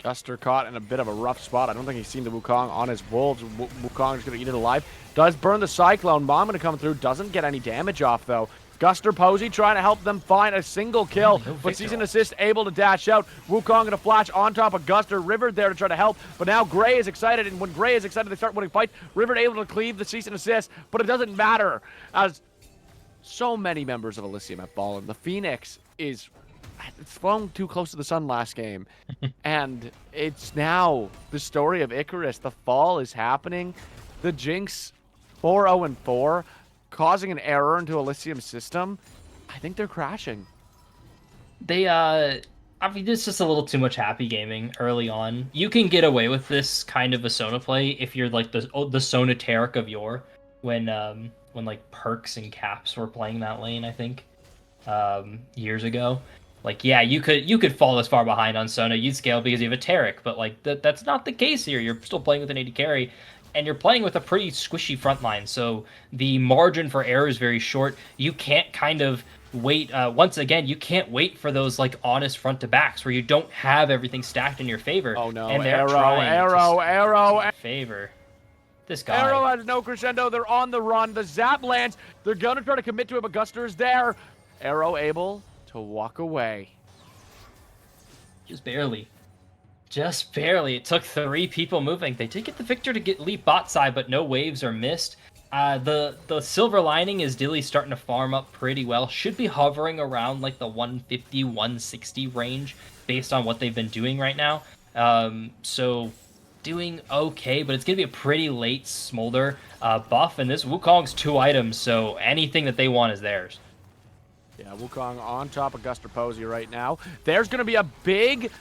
Guster caught in a bit of a rough spot. I don't think he's seen the Wukong on his wolves. Wukong is going to eat it alive. Does burn the Cyclone. Mom going to come through. Doesn't get any damage off, though. Guster Posey trying to help them find a single kill, but sees an assist, able to dash out. Wukong going to flash on top of Guster. River there to try to help, but now Gray is excited, and when Gray is excited, they start winning fights. River able to cleave the cease and assist, but it doesn't matter, as so many members of Elysium have fallen. The Phoenix it's flown too close to the sun last game, and it's now the story of Icarus. The fall is happening. The Jinx 4-0-4. Causing an error into Elysium's system. I think they're crashing. They, I mean, it's just a little too much happy gaming early on. You can get away with this kind of a Sona play if you're like the Sona Tarek of yore, when like Perks and Caps were playing that lane, I think, years ago. Like, yeah, you could fall this far behind on Sona. You'd scale because you have a Tarek, but like that's not the case here. You're still playing with an AD carry. And you're playing with a pretty squishy front line, so the margin for error is very short. You can't kind of wait. Once again, you can't wait for those like honest front to backs where you don't have everything stacked in your favor. Oh no, and they're arrow, trying arrow. to favor this guy. Arrow has no crescendo. They're on the run. The zap lands. They're going to try to commit to it, but Guster is there. Arrow able to walk away. Just barely. Just barely. It took 3 people moving. They did get the victor to get leap bot side, but no waves are missed. The silver lining is Dilly's starting to farm up pretty well. Should be hovering around like the 150, 160 range based on what they've been doing right now. So doing okay, but it's going to be a pretty late Smolder buff, and this Wukong's 2 items, so anything that they want is theirs. Yeah, Wukong on top of Guster Posey right now. There's going to be a big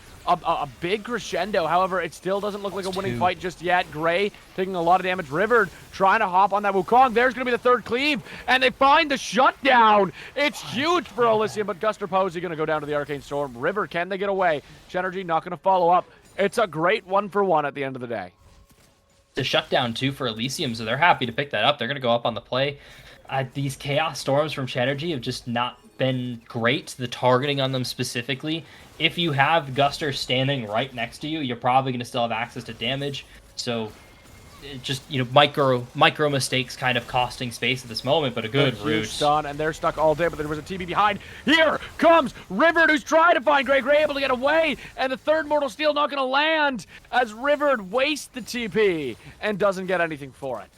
crescendo. However, it still doesn't look like a winning fight just yet. Gray taking a lot of damage. River trying to hop on that Wukong. There's going to be the 3rd cleave, and they find the shutdown. It's huge for Elysium, but Guster Posey going to go down to the Arcane Storm. River, can they get away? Chenergy not going to follow up. It's a great 1-for-1 at the end of the day. The shutdown, too, for Elysium, so they're happy to pick that up. They're going to go up on the play. These Chaos Storms from Chenergy have just not been great, the targeting on them specifically. If you have Guster standing right next to you, you're probably going to still have access to damage. So, just, you know, micro mistakes kind of costing space at this moment, but a good root. Stun, and they're stuck all day, but there was a TB behind. Here comes Rivard, who's trying to find Gray. Gray able to get away, and the 3rd Mortal Steel not going to land as Rivard wastes the TP and doesn't get anything for it.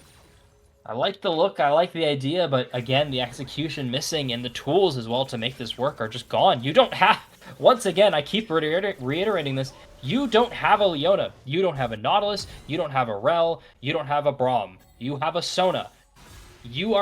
I like the look, I like the idea, but again, the execution missing and the tools as well to make this work are just gone. You don't have, once again, I keep reiterating this, you don't have a Leona, you don't have a Nautilus, you don't have a Rel, you don't have a Braum, you have a Sona. You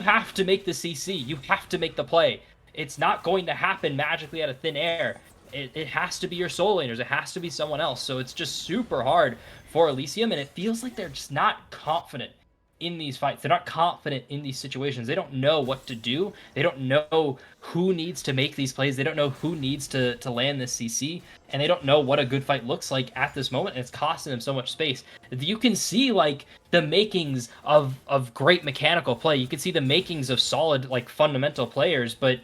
have to make the CC, you have to make the play. It's not going to happen magically out of thin air. It has to be your soul laners, it has to be someone else, so it's just super hard for Elysium, and it feels like they're just not confident in these fights. They're not confident in these situations. They don't know what to do. They don't know who needs to make these plays. They don't know who needs to land this CC, and they don't know what a good fight looks like at this moment, and it's costing them so much space. You can see like the makings of great mechanical play. You can see the makings of solid like fundamental players, but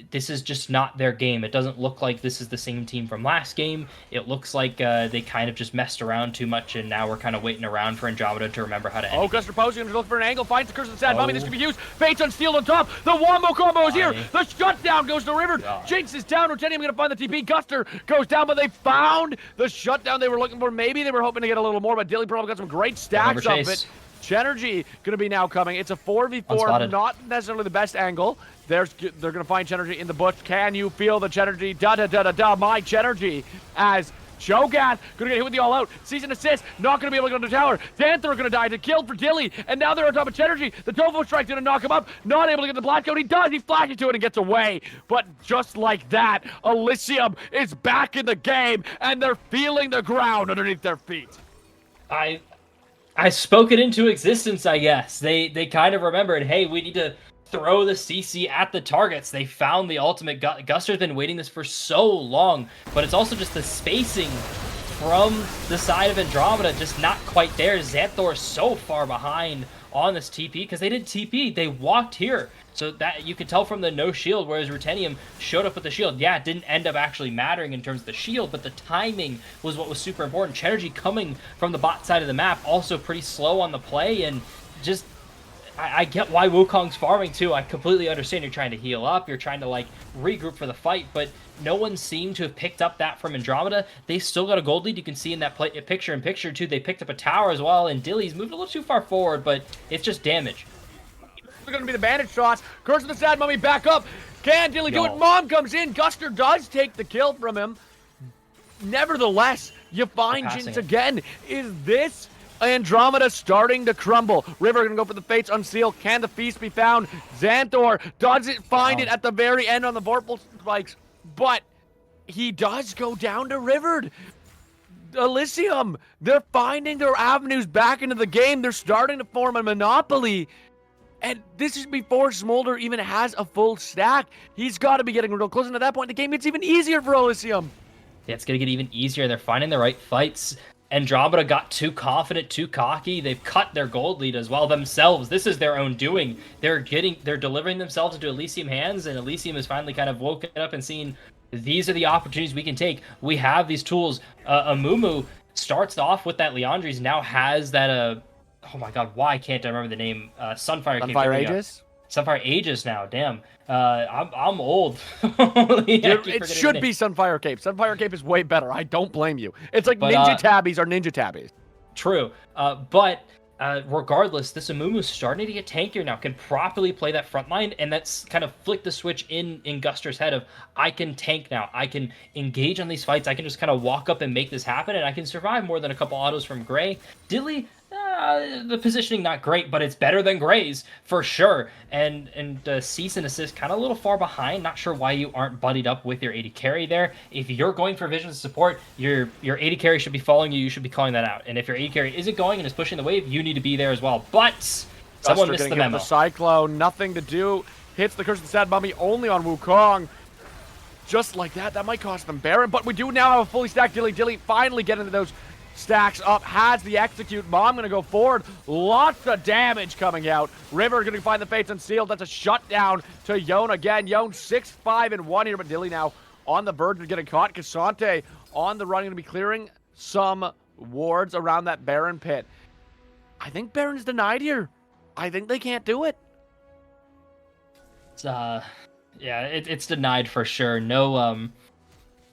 this is just not their game. It doesn't look like this is the same team from last game. It looks like they kind of just messed around too much, and now we're kind of waiting around for Andromeda to remember how to end. Oh, Guster Posey going to look for an angle, finds the Curse of the Sad Mummy. This could be used. Fates unsealed on top. The Wombo combo is here. The shutdown goes to River. Jinx is down. Rotenium going to find the TP. Guster goes down, but they found the shutdown they were looking for. Maybe they were hoping to get a little more, but Dilly probably got some great stacks of it. Chenergy going to be now coming. It's a 4v4, not necessarily the best angle. They're going to find Chenergy in the bush. Can you feel the Chenergy? Da-da-da-da-da, my Chenergy as Cho'Gath going to get hit with the all-out. Season assist, not going to be able to go to the tower. Xanthor going to die to kill for Dilly, and now they're on top of Chenergy. The Tofu Strike's going to knock him up. Not able to get the Black Coat. He does. He flashes to it and gets away. But just like that, Elysium is back in the game, and they're feeling the ground underneath their feet. I spoke it into existence, I guess. They kind of remembered, hey, we need to throw the CC at the targets. They found the ultimate. Guster's been waiting this for so long, but it's also just the spacing from the side of Andromeda just not quite there. Xanthor so far behind on this TP because they didn't TP. They walked here. So that you could tell from the no shield, whereas Rutenium showed up with the shield. Yeah, it didn't end up actually mattering in terms of the shield, but the timing was what was super important. Chenergy coming from the bot side of the map, also pretty slow on the play, and just I get why Wukong's farming too. I completely understand you're trying to heal up, you're trying to like regroup for the fight, but no one seemed to have picked up that from Andromeda. They still got a gold lead. You can see in that picture-in-picture too, they picked up a tower as well, and Dilly's moved a little too far forward, but it's just damage. They're going to be the bandage shots. Curse of the Sad Mummy back up. Can Dilly do it? Mom comes in. Guster does take the kill from him. Nevertheless, you find Jinx again. Is this Andromeda starting to crumble? River going to go for the Fates Unseal. Can the feast be found? Xanthor doesn't find it at the very end on the Vorpal spikes, but he does go down to River. Elysium, they're finding their avenues back into the game. They're starting to form a monopoly. And this is before Smolder even has a full stack. He's got to be getting real close. And at that point, the game gets even easier for Elysium. Yeah, it's going to get even easier. They're finding the right fights. Andromeda got too confident, too cocky. They've cut their gold lead as well themselves. This is their own doing. They're delivering themselves into Elysium hands, and Elysium has finally kind of woken up and seen these are the opportunities we can take. We have these tools. Amumu starts off with that Leandries, now has that oh my god, why can't I remember the name? Sunfire Aegis? Sunfire Aegis now, damn. I'm old. It should be Sunfire Cape. Sunfire Cape is way better. I don't blame you. It's like Ninja Tabbies are Ninja Tabbies. True. But regardless, this Amumu's starting to get tankier now, can properly play that front line, and that's kind of flicked the switch in Guster's head of, I can tank now. I can engage on these fights. I can just kind of walk up and make this happen, and I can survive more than a couple autos from Gray. Dilly, the positioning not great, but it's better than Gray's for sure. And Cease and Assist kind of a little far behind. Not sure why you aren't buddied up with your AD carry there. If you're going for vision support, your AD carry should be following you. You should be calling that out. And if your AD carry isn't going and is pushing the wave, you need to be there as well. But someone missed the memo. The Cyclone, nothing to do. Hits the Curse of the Sad Mummy only on Wukong. Just like that, that might cost them Baron. But we do now have a fully stacked Dilly. Dilly finally getting into those stacks up, has the execute. Mom gonna go forward. Lots of damage coming out. River gonna find the Fates Unsealed. That's a shutdown to Yone again. Yone 6-5-1 here, but Dilly now on the verge of getting caught. Cassante on the run, gonna be clearing some wards around that Baron pit. I think Baron's denied here. I think they can't do it. It's it's denied for sure.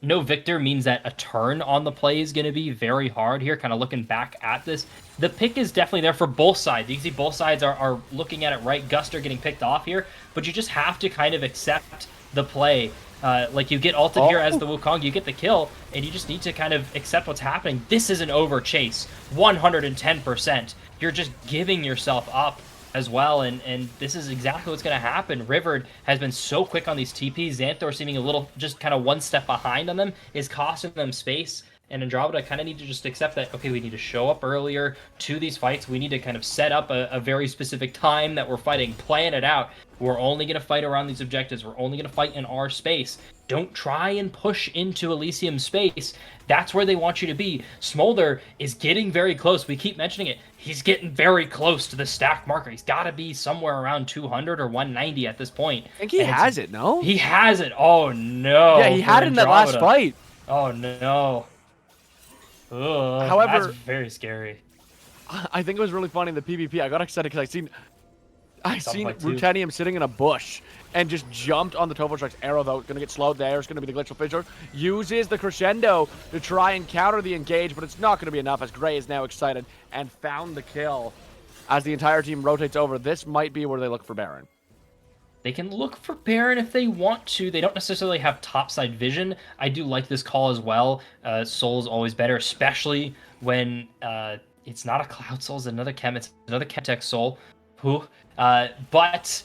No victor means that a turn on the play is going to be very hard here, kind of looking back at this. The pick is definitely there for both sides. You can see both sides are looking at it right. Guster getting picked off here, but you just have to kind of accept the play. Like you get ulted here as the Wukong, you get the kill, and you just need to kind of accept what's happening. This is an over chase, 110%. You're just giving yourself up as well, and this is exactly what's going to happen. River has been so quick on these TPs. Xanthor seeming a little, just kind of one step behind on them, is costing them space. And Andromeda kind of need to just accept that, okay, we need to show up earlier to these fights. We need to kind of set up a very specific time that we're fighting, plan it out. We're only going to fight around these objectives. We're only going to fight in our space. Don't try and push into Elysium space. That's where they want you to be. Smolder is getting very close. We keep mentioning it. He's getting very close to the stack marker. He's got to be somewhere around 200 or 190 at this point. I think he has it, no? He has it. Oh, no. Yeah, he had it in that last fight. Oh, no. Ugh, however, that's very scary. I think it was really funny in the PvP. I got excited because I seen Rutenium sitting in a bush and just jumped on the Topho Strike's arrow, though. Going to get slowed there. It's going to be the Glitchful Fissure. Uses the Crescendo to try and counter the engage, but it's not going to be enough as Gray is now excited and found the kill. As the entire team rotates over, this might be where they look for Baron. They can look for Baron if they want to. They don't necessarily have topside vision. I do like this call as well. Soul is always better, especially when it's not a Cloud Soul, it's another Chem. It's another Chemtech Soul. But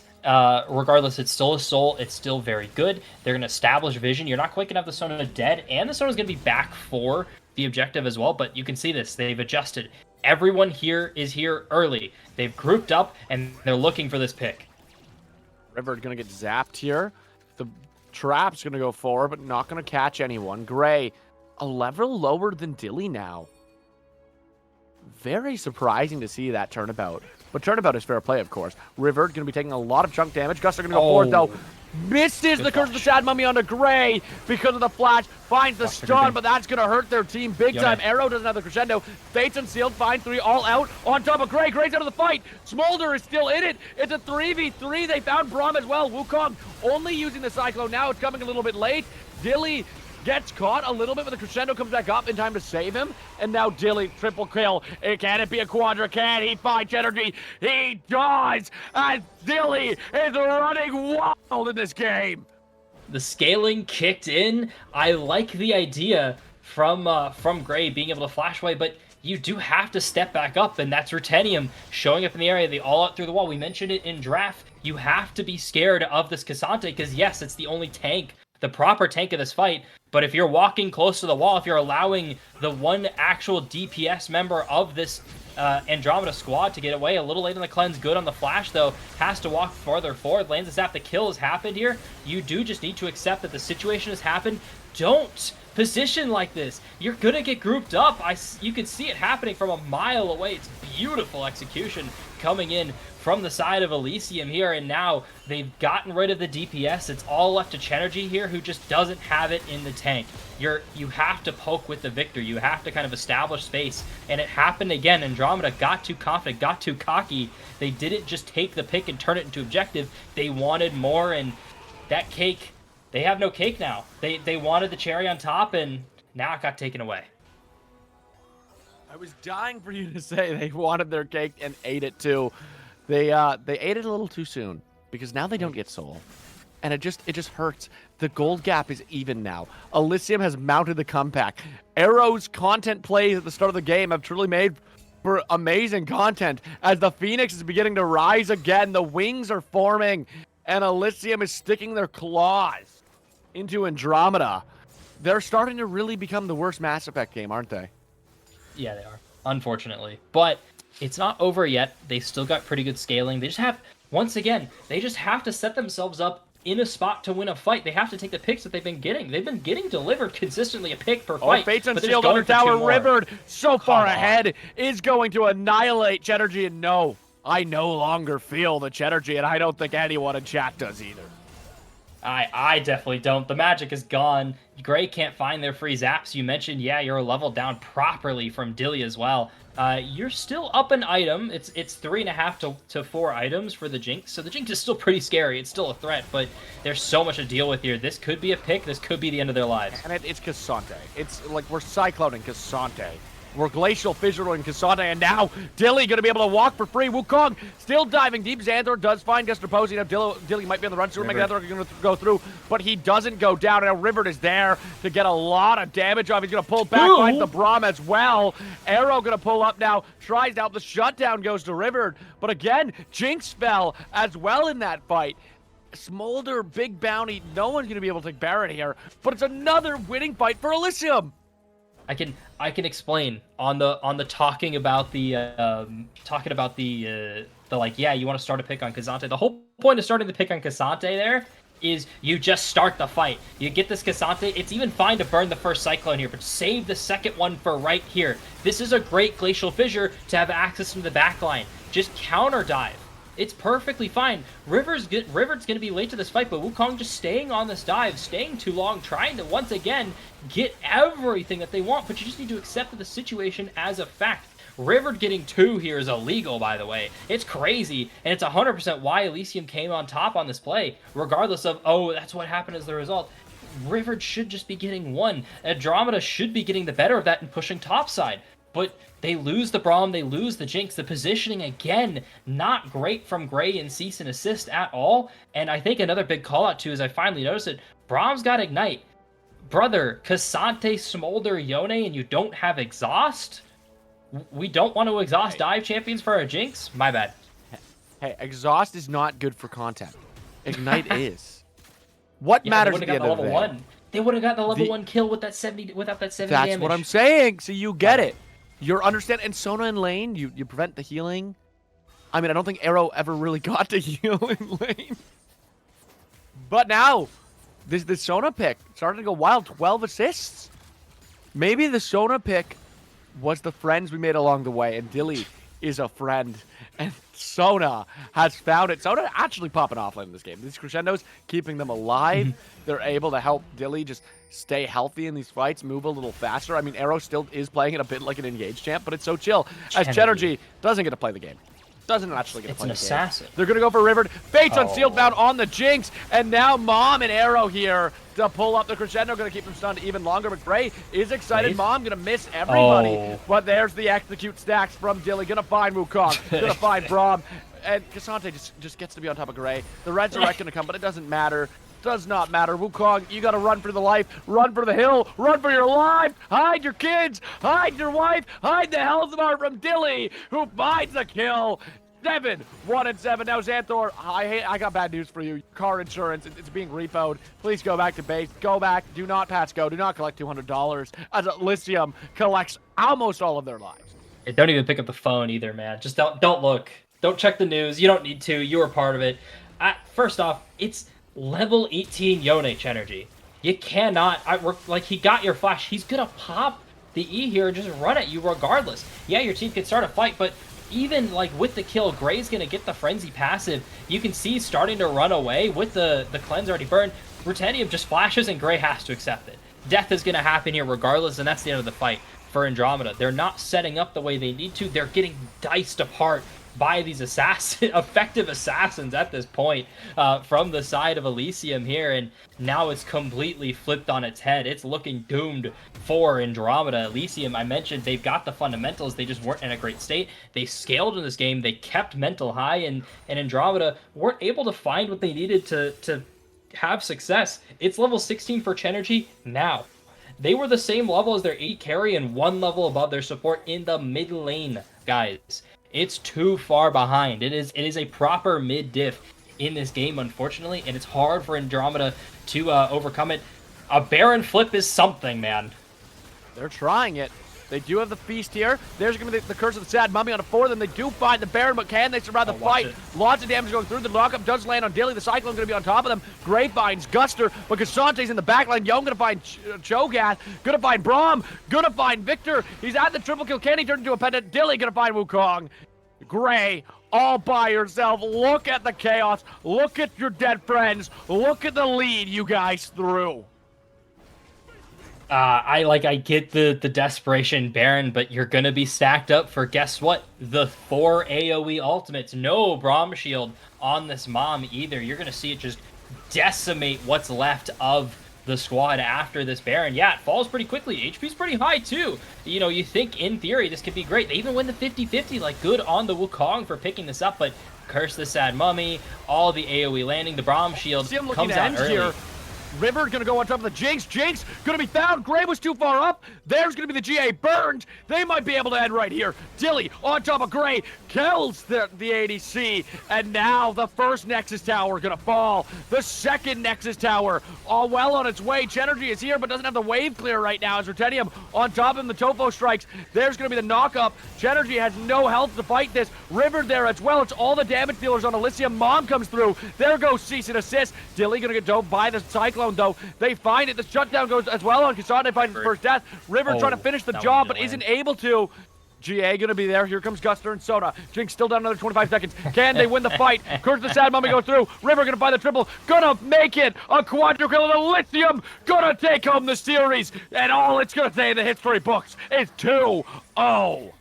regardless, it's still a Soul. It's still very good. They're going to establish vision. You're not quite going to have the Sona dead, and the Sona's going to be back for the objective as well. But you can see this. They've adjusted. Everyone here is here early. They've grouped up, and they're looking for this pick. River going to get zapped here. The trap's going to go forward, but not going to catch anyone. Gray, a level lower than Dilly now. Very surprising to see that turnabout. But turnabout is fair play, of course. River going to be taking a lot of chunk damage. Guster going to go forward, though. Misses the Curse of the Sad Mummy onto Gray because of the flash. Finds the stun, but that's going to hurt their team big time. Arrow doesn't have the Crescendo. Fates Unsealed, find 3 all out on top of Gray. Gray's out of the fight. Smolder is still in it. It's a 3v3. They found Braum as well. Wukong only using the Cyclone now. It's coming a little bit late. Dilly gets caught a little bit, but the Crescendo comes back up in time to save him. And now Dilly, triple kill. Can it be a quadra? Can he find energy? He does! As Dilly is running wild in this game. The scaling kicked in. I like the idea from Gray being able to flash away, but you do have to step back up, and that's Rutenium showing up in the area. They all out through the wall. We mentioned it in draft. You have to be scared of this Cassante, because yes, it's the only tank, the proper tank of this fight, But if you're walking close to the wall, if you're allowing the one actual DPS member of this Andromeda squad to get away, a little late on the cleanse, good on the flash though, has to walk farther forward, lands a zap, the kill has happened here. You do just need to accept that the situation has happened. Don't position like this. You're gonna get grouped up. You can see it happening from a mile away. It's beautiful execution coming in from the side of Elysium here, and now they've gotten rid of the DPS. It's all left to Chenergy here, who just doesn't have it in the tank. You have to poke with the Victor. You have to kind of establish space, and it happened again. Andromeda got too confident, got too cocky. They didn't just take the pick and turn it into objective. They wanted more, and that cake, they have no cake now. They wanted the cherry on top, and now it got taken away. I was dying for you to say they wanted their cake and ate it too. They ate it a little too soon, because now they don't get soul, and it just hurts. The gold gap is even now. Elysium has mounted the comeback. Arrow's content plays at the start of the game have truly made for amazing content as the Phoenix is beginning to rise again. The wings are forming, and Elysium is sticking their claws into Andromeda. They're starting to really become the worst Mass Effect game, aren't they? Yeah, they are, unfortunately. But it's not over yet. They still got pretty good scaling. They just have, once again, they just have to set themselves up in a spot to win a fight. They have to take the picks that they've been getting. They've been getting delivered consistently a pick per fight. Fates Unsealed on the tower. Rivered so far ahead is going to annihilate Chenergy, and no, I no longer feel the Chenergy, and I don't think anyone in chat does either. I definitely don't. The magic is gone. Gray can't find their free zaps. You mentioned, yeah, you're leveled down properly from Dilly as well. You're still up an item. It's 3.5 to 4 items for the Jinx. So the Jinx is still pretty scary. It's still a threat, but there's so much to deal with here. This could be a pick. This could be the end of their lives. And it's Cassante. It's like we're cycloning Cassante. We're Glacial Fissuring Cassante, and now Dilly going to be able to walk for free. Wukong still diving deep. Xandor does find Gester Posey. Now Dilly might be on the run, so Xandor going to go through, but he doesn't go down. Now Riverd is there to get a lot of damage off. He's going to pull back, find the Braum as well. Arrow going to pull up now, tries to help. The shutdown goes to Riverd, but again, Jinx fell as well in that fight. Smolder, big bounty, no one's going to be able to take Barret here, but it's another winning fight for Elysium. I can explain on the talking about the like, yeah, you want to start a pick on Cassante. The whole point of starting the pick on Cassante there is you just start the fight. You get this Cassante. It's even fine to burn the first Cyclone here, but save the second one for right here. This is a great Glacial Fissure to have access to the backline. Just counter dive. It's perfectly fine. Riverd's going to be late to this fight, but Wukong just staying on this dive, staying too long, trying to once again get everything that they want, but you just need to accept the situation as a fact. Riverd getting 2 here is illegal, by the way. It's crazy, and it's 100% why Elysium came on top on this play, regardless of, oh, that's what happened as the result. Riverd should just be getting 1. Andromeda should be getting the better of that and pushing topside. But they lose the Braum, they lose the Jinx. The positioning, again, not great from Gray and Cease and Assist at all. And I think another big call-out, too, is I finally noticed it. Braum's got Ignite. Brother, Cassante, Smolder, Yone, and you don't have Exhaust? We don't want to exhaust dive champions for our Jinx? My bad. Hey, Exhaust is not good for content. Ignite is. What matters at the end of the day? They would have got the level 1 kill with that 70, without that 70 damage. That's what I'm saying. So you get it. You're understanding. And Sona in lane, you prevent the healing. I mean, I don't think Arrow ever really got to heal in lane. But now, this Sona pick started to go wild. 12 assists. Maybe the Sona pick was the friends we made along the way, and Dilly is a friend, and Sona has found it. Sona actually popping off late in this game. These crescendos keeping them alive. They're able to help Dilly just stay healthy in these fights, move a little faster. I mean, Arrow still is playing it a bit like an engaged champ, but it's so chill. As Chenergy doesn't get to play the game. Doesn't actually get to play the game. It's an assassin. They're going to go for Riverd. Fates Unsealed bound on the Jinx, and now Mom and Arrow here to pull up the crescendo. Going to keep them stunned even longer, but Gray is excited. Mom going to miss everybody, but there's the execute stacks from Dilly. Going to find Wukong, going to find Braum, and Cassante just gets to be on top of Gray. The Resurrect going to come, but it doesn't matter. Does not matter. Wukong, you got to run for the life, run for the hill, run for your life, hide your kids, hide your wife, hide the Hellsmar from Dilly, who finds the kill. 7, 1-7. Now Xanthor, I got bad news for you. Car insurance, it's being repoed. Please go back to base. Go back. Do not pass go. Do not collect $200 as Elysium collects almost all of their lives. Hey, don't even pick up the phone either, man. Just don't look. Don't check the news. You don't need to. You were part of it. First off, it's level 18 Yone energy. You cannot. He got your flash. He's gonna pop the E here and just run at you regardless. Yeah, your team can start a fight, but even like with the kill, Gray's gonna get the frenzy passive. You can see starting to run away with the cleanse already burned. Rutennium just flashes and Gray has to accept it. Death is gonna happen here regardless, and that's the end of the fight for Andromeda. They're not setting up the way they need to. They're getting diced apart by these effective assassins at this point from the side of Elysium here, and now it's completely flipped on its head. It's looking doomed for Andromeda. Elysium, I mentioned, they've got the fundamentals, they just weren't in a great state. They scaled in this game, they kept mental high, and Andromeda weren't able to find what they needed to have success. It's level 16 for Chenergy now. They were the same level as their 8 carry and 1 level above their support in the mid lane, guys. It's too far behind. It is a proper mid diff in this game, unfortunately, and it's hard for Andromeda to overcome it. A Baron flip is something, man. They're trying it. They do have the feast here. There's going to be the curse of the sad mummy on a 4. Then they do find the Baron, but can they survive the fight? Lots of damage going through. The lockup does land on Dilly. The Cyclone going to be on top of them. Gray finds Guster, but Kasante's in the backline. Young going to find Cho'Gath. Going to find Braum. Going to find Victor. He's at the triple kill. Can he turn into a pendant? Dilly going to find Wukong. Gray, all by yourself. Look at the chaos. Look at your dead friends. Look at the lead you guys threw. I get the desperation Baron, but you're gonna be stacked up for, guess what? The 4 AoE ultimates. No Braum shield on this mom either. You're gonna see it just decimate what's left of the squad after this Baron. Yeah, it falls pretty quickly. HP's pretty high too. You know, you think in theory this could be great. They even win the 50-50, like good on the Wukong for picking this up, but curse the sad mummy, all the AoE landing, the Braum shield comes out early. Here. River gonna go on top of the Jinx. Jinx gonna be found. Gray was too far up. There's gonna be the GA burned. They might be able to end right here. Dilly on top of Gray kills the ADC, and now the first Nexus Tower gonna fall. The second Nexus Tower, all well on its way. Chenergy is here, but doesn't have the wave clear right now. As Rutennium on top of him, the Tofo strikes. There's gonna be the knock-up. Chenergy has no health to fight this. River there as well. It's all the damage dealers on Elysium. Mom comes through. There goes cease and assist. Dilly gonna get dove by the Cyclone, though. They find it. The shutdown goes as well on Kasane. Finds his first death. River trying to finish the job, but isn't able to. GA gonna be there. Here comes Guster and Soda. Jinx still down another 25 seconds. Can they win the fight? Curse the sad mummy go through. River gonna find the triple. Gonna make it. A quadra kill and Elysium gonna take home the series. And all it's gonna say in the history books is 2-0.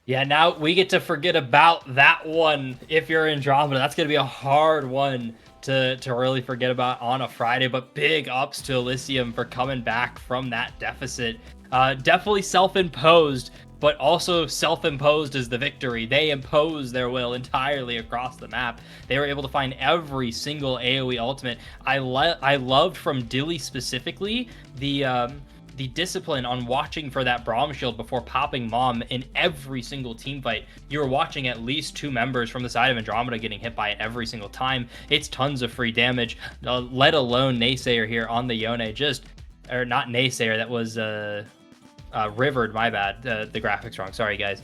Yeah, now we get to forget about that one if you're Andromeda. That's gonna be a hard one to really forget about on a Friday, but big ups to Elysium for coming back from that deficit. Definitely self-imposed, but also self-imposed is the victory. They imposed their will entirely across the map. They were able to find every single AoE ultimate. I loved from Dilly specifically the discipline on watching for that Braum shield before popping Mom in every single team fight. You were watching at least 2 members from the side of Andromeda getting hit by it every single time. It's tons of free damage, let alone Naysayer here on the Yone. Or not Naysayer, that was Rivered, my bad. The graphics wrong, sorry guys.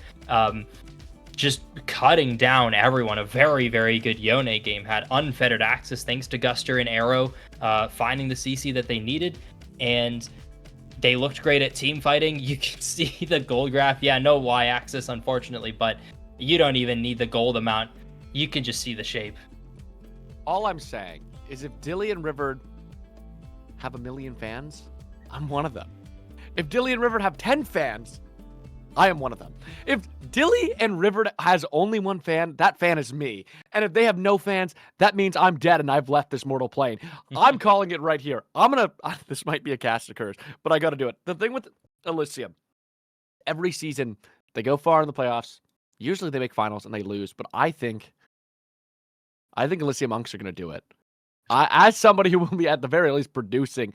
Just cutting down everyone. A very, very good Yone game. Had unfettered access thanks to Guster and Arrow finding the CC that they needed, and they looked great at team fighting. You can see the gold graph. Yeah, no Y-axis, unfortunately, but you don't even need the gold amount. You can just see the shape. All I'm saying is if Dilly and River have 1 million fans, I'm one of them. If Dilly and River have 10 fans, I am one of them. If Dilly and River has only 1 fan, that fan is me. And if they have no fans, that means I'm dead and I've left this mortal plane. I'm calling it right here. This might be a cast of curse, but I got to do it. The thing with Elysium, every season, they go far in the playoffs. Usually they make finals and they lose, but I think Elysium Monks are going to do it. As somebody who will be at the very least producing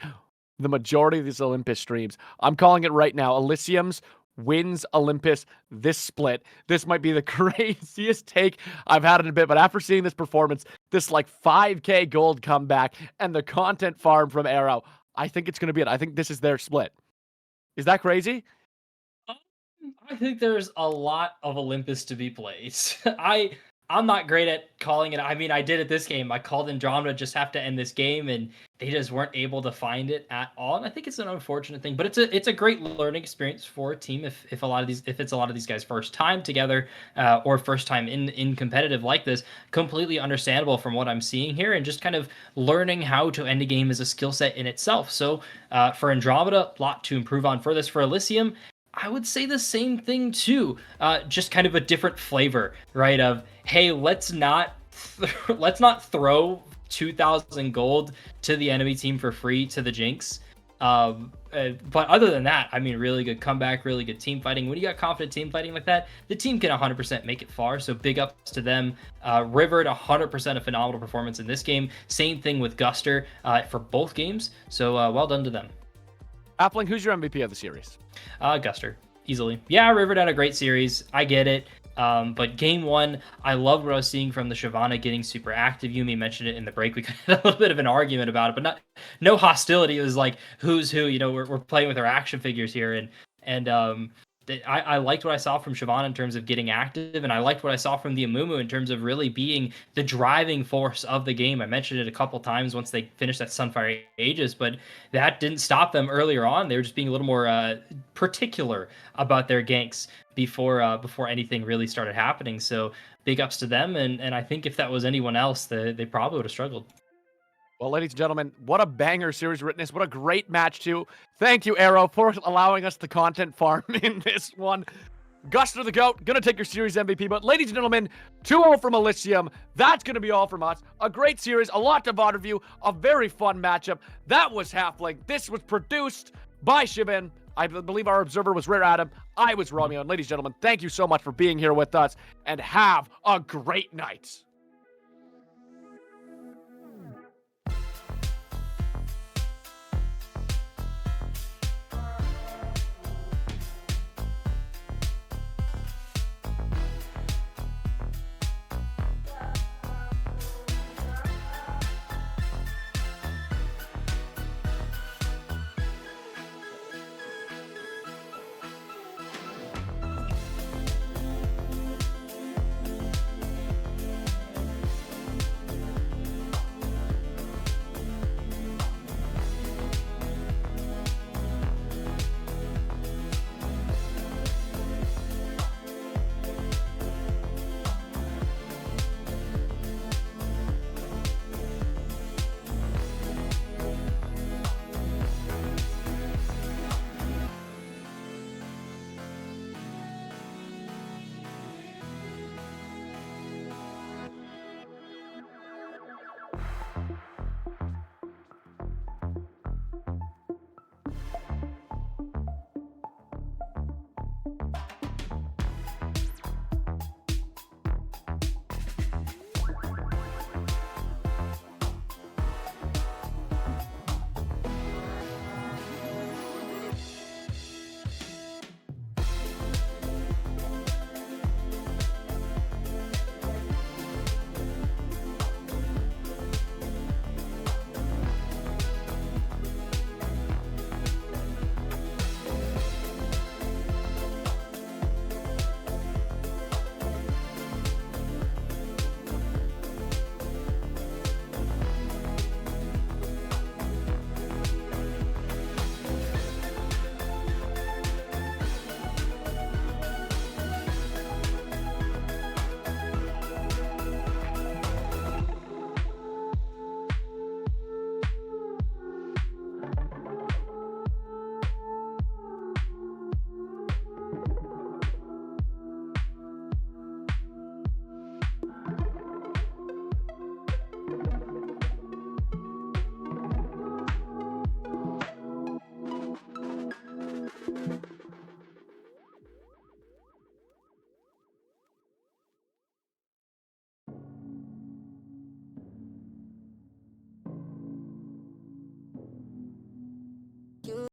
the majority of these Olympus streams, I'm calling it right now. Elysium's wins Olympus this split. This might be the craziest take I've had in a bit, but after seeing this performance, this like 5K gold comeback and the content farm from Arrow, I think it's going to be it. I think this is their split. Is that crazy? I think there's a lot of Olympus to be played. I'm not great at calling it. I mean, I did it this game. I called Andromeda just have to end this game, and they just weren't able to find it at all. And I think it's an unfortunate thing, but it's a great learning experience for a team if it's a lot of these guys' first time together or first time in competitive like this. Completely understandable from what I'm seeing here, and just kind of learning how to end a game is a skill set in itself. So for Andromeda, a lot to improve on for this. For Elysium, I would say the same thing too. Just kind of a different flavor, right? Of hey, let's not throw 2,000 gold to the enemy team for free to the Jinx. But other than that, I mean, really good comeback, really good team fighting. When you got confident team fighting like that, the team can 100% make it far. So big ups to them. Rivered 100% a phenomenal performance in this game. Same thing with Guster for both games. So well done to them. Appling, who's your MVP of the series? Guster, easily. Yeah, Rivered had a great series. I get it. But game one, I loved what I was seeing from the Shyvana getting super active. Yumi mentioned it in the break. We had a little bit of an argument about it, but no hostility. It was like, who's who? You know, we're playing with our action figures here. And I liked what I saw from Shyvana in terms of getting active, and I liked what I saw from the Amumu in terms of really being the driving force of the game. I mentioned it a couple times once they finished that Sunfire Aegis, but that didn't stop them earlier on. They were just being a little more particular about their ganks before anything really started happening. So big ups to them, and I think if that was anyone else, they probably would have struggled. Well, ladies and gentlemen, what a banger series witness. What a great match, too. Thank you, Arrow, for allowing us the content farm in this one. Guster the GOAT, gonna take your series MVP. But ladies and gentlemen, 2-0 from Elysium. That's gonna be all from us. A great series, a lot of honor view, a very fun matchup. That was Halfling. This was produced by Shivin. I believe our observer was Rare Adam. I was Romeo. And ladies and gentlemen, thank you so much for being here with us. And have a great night.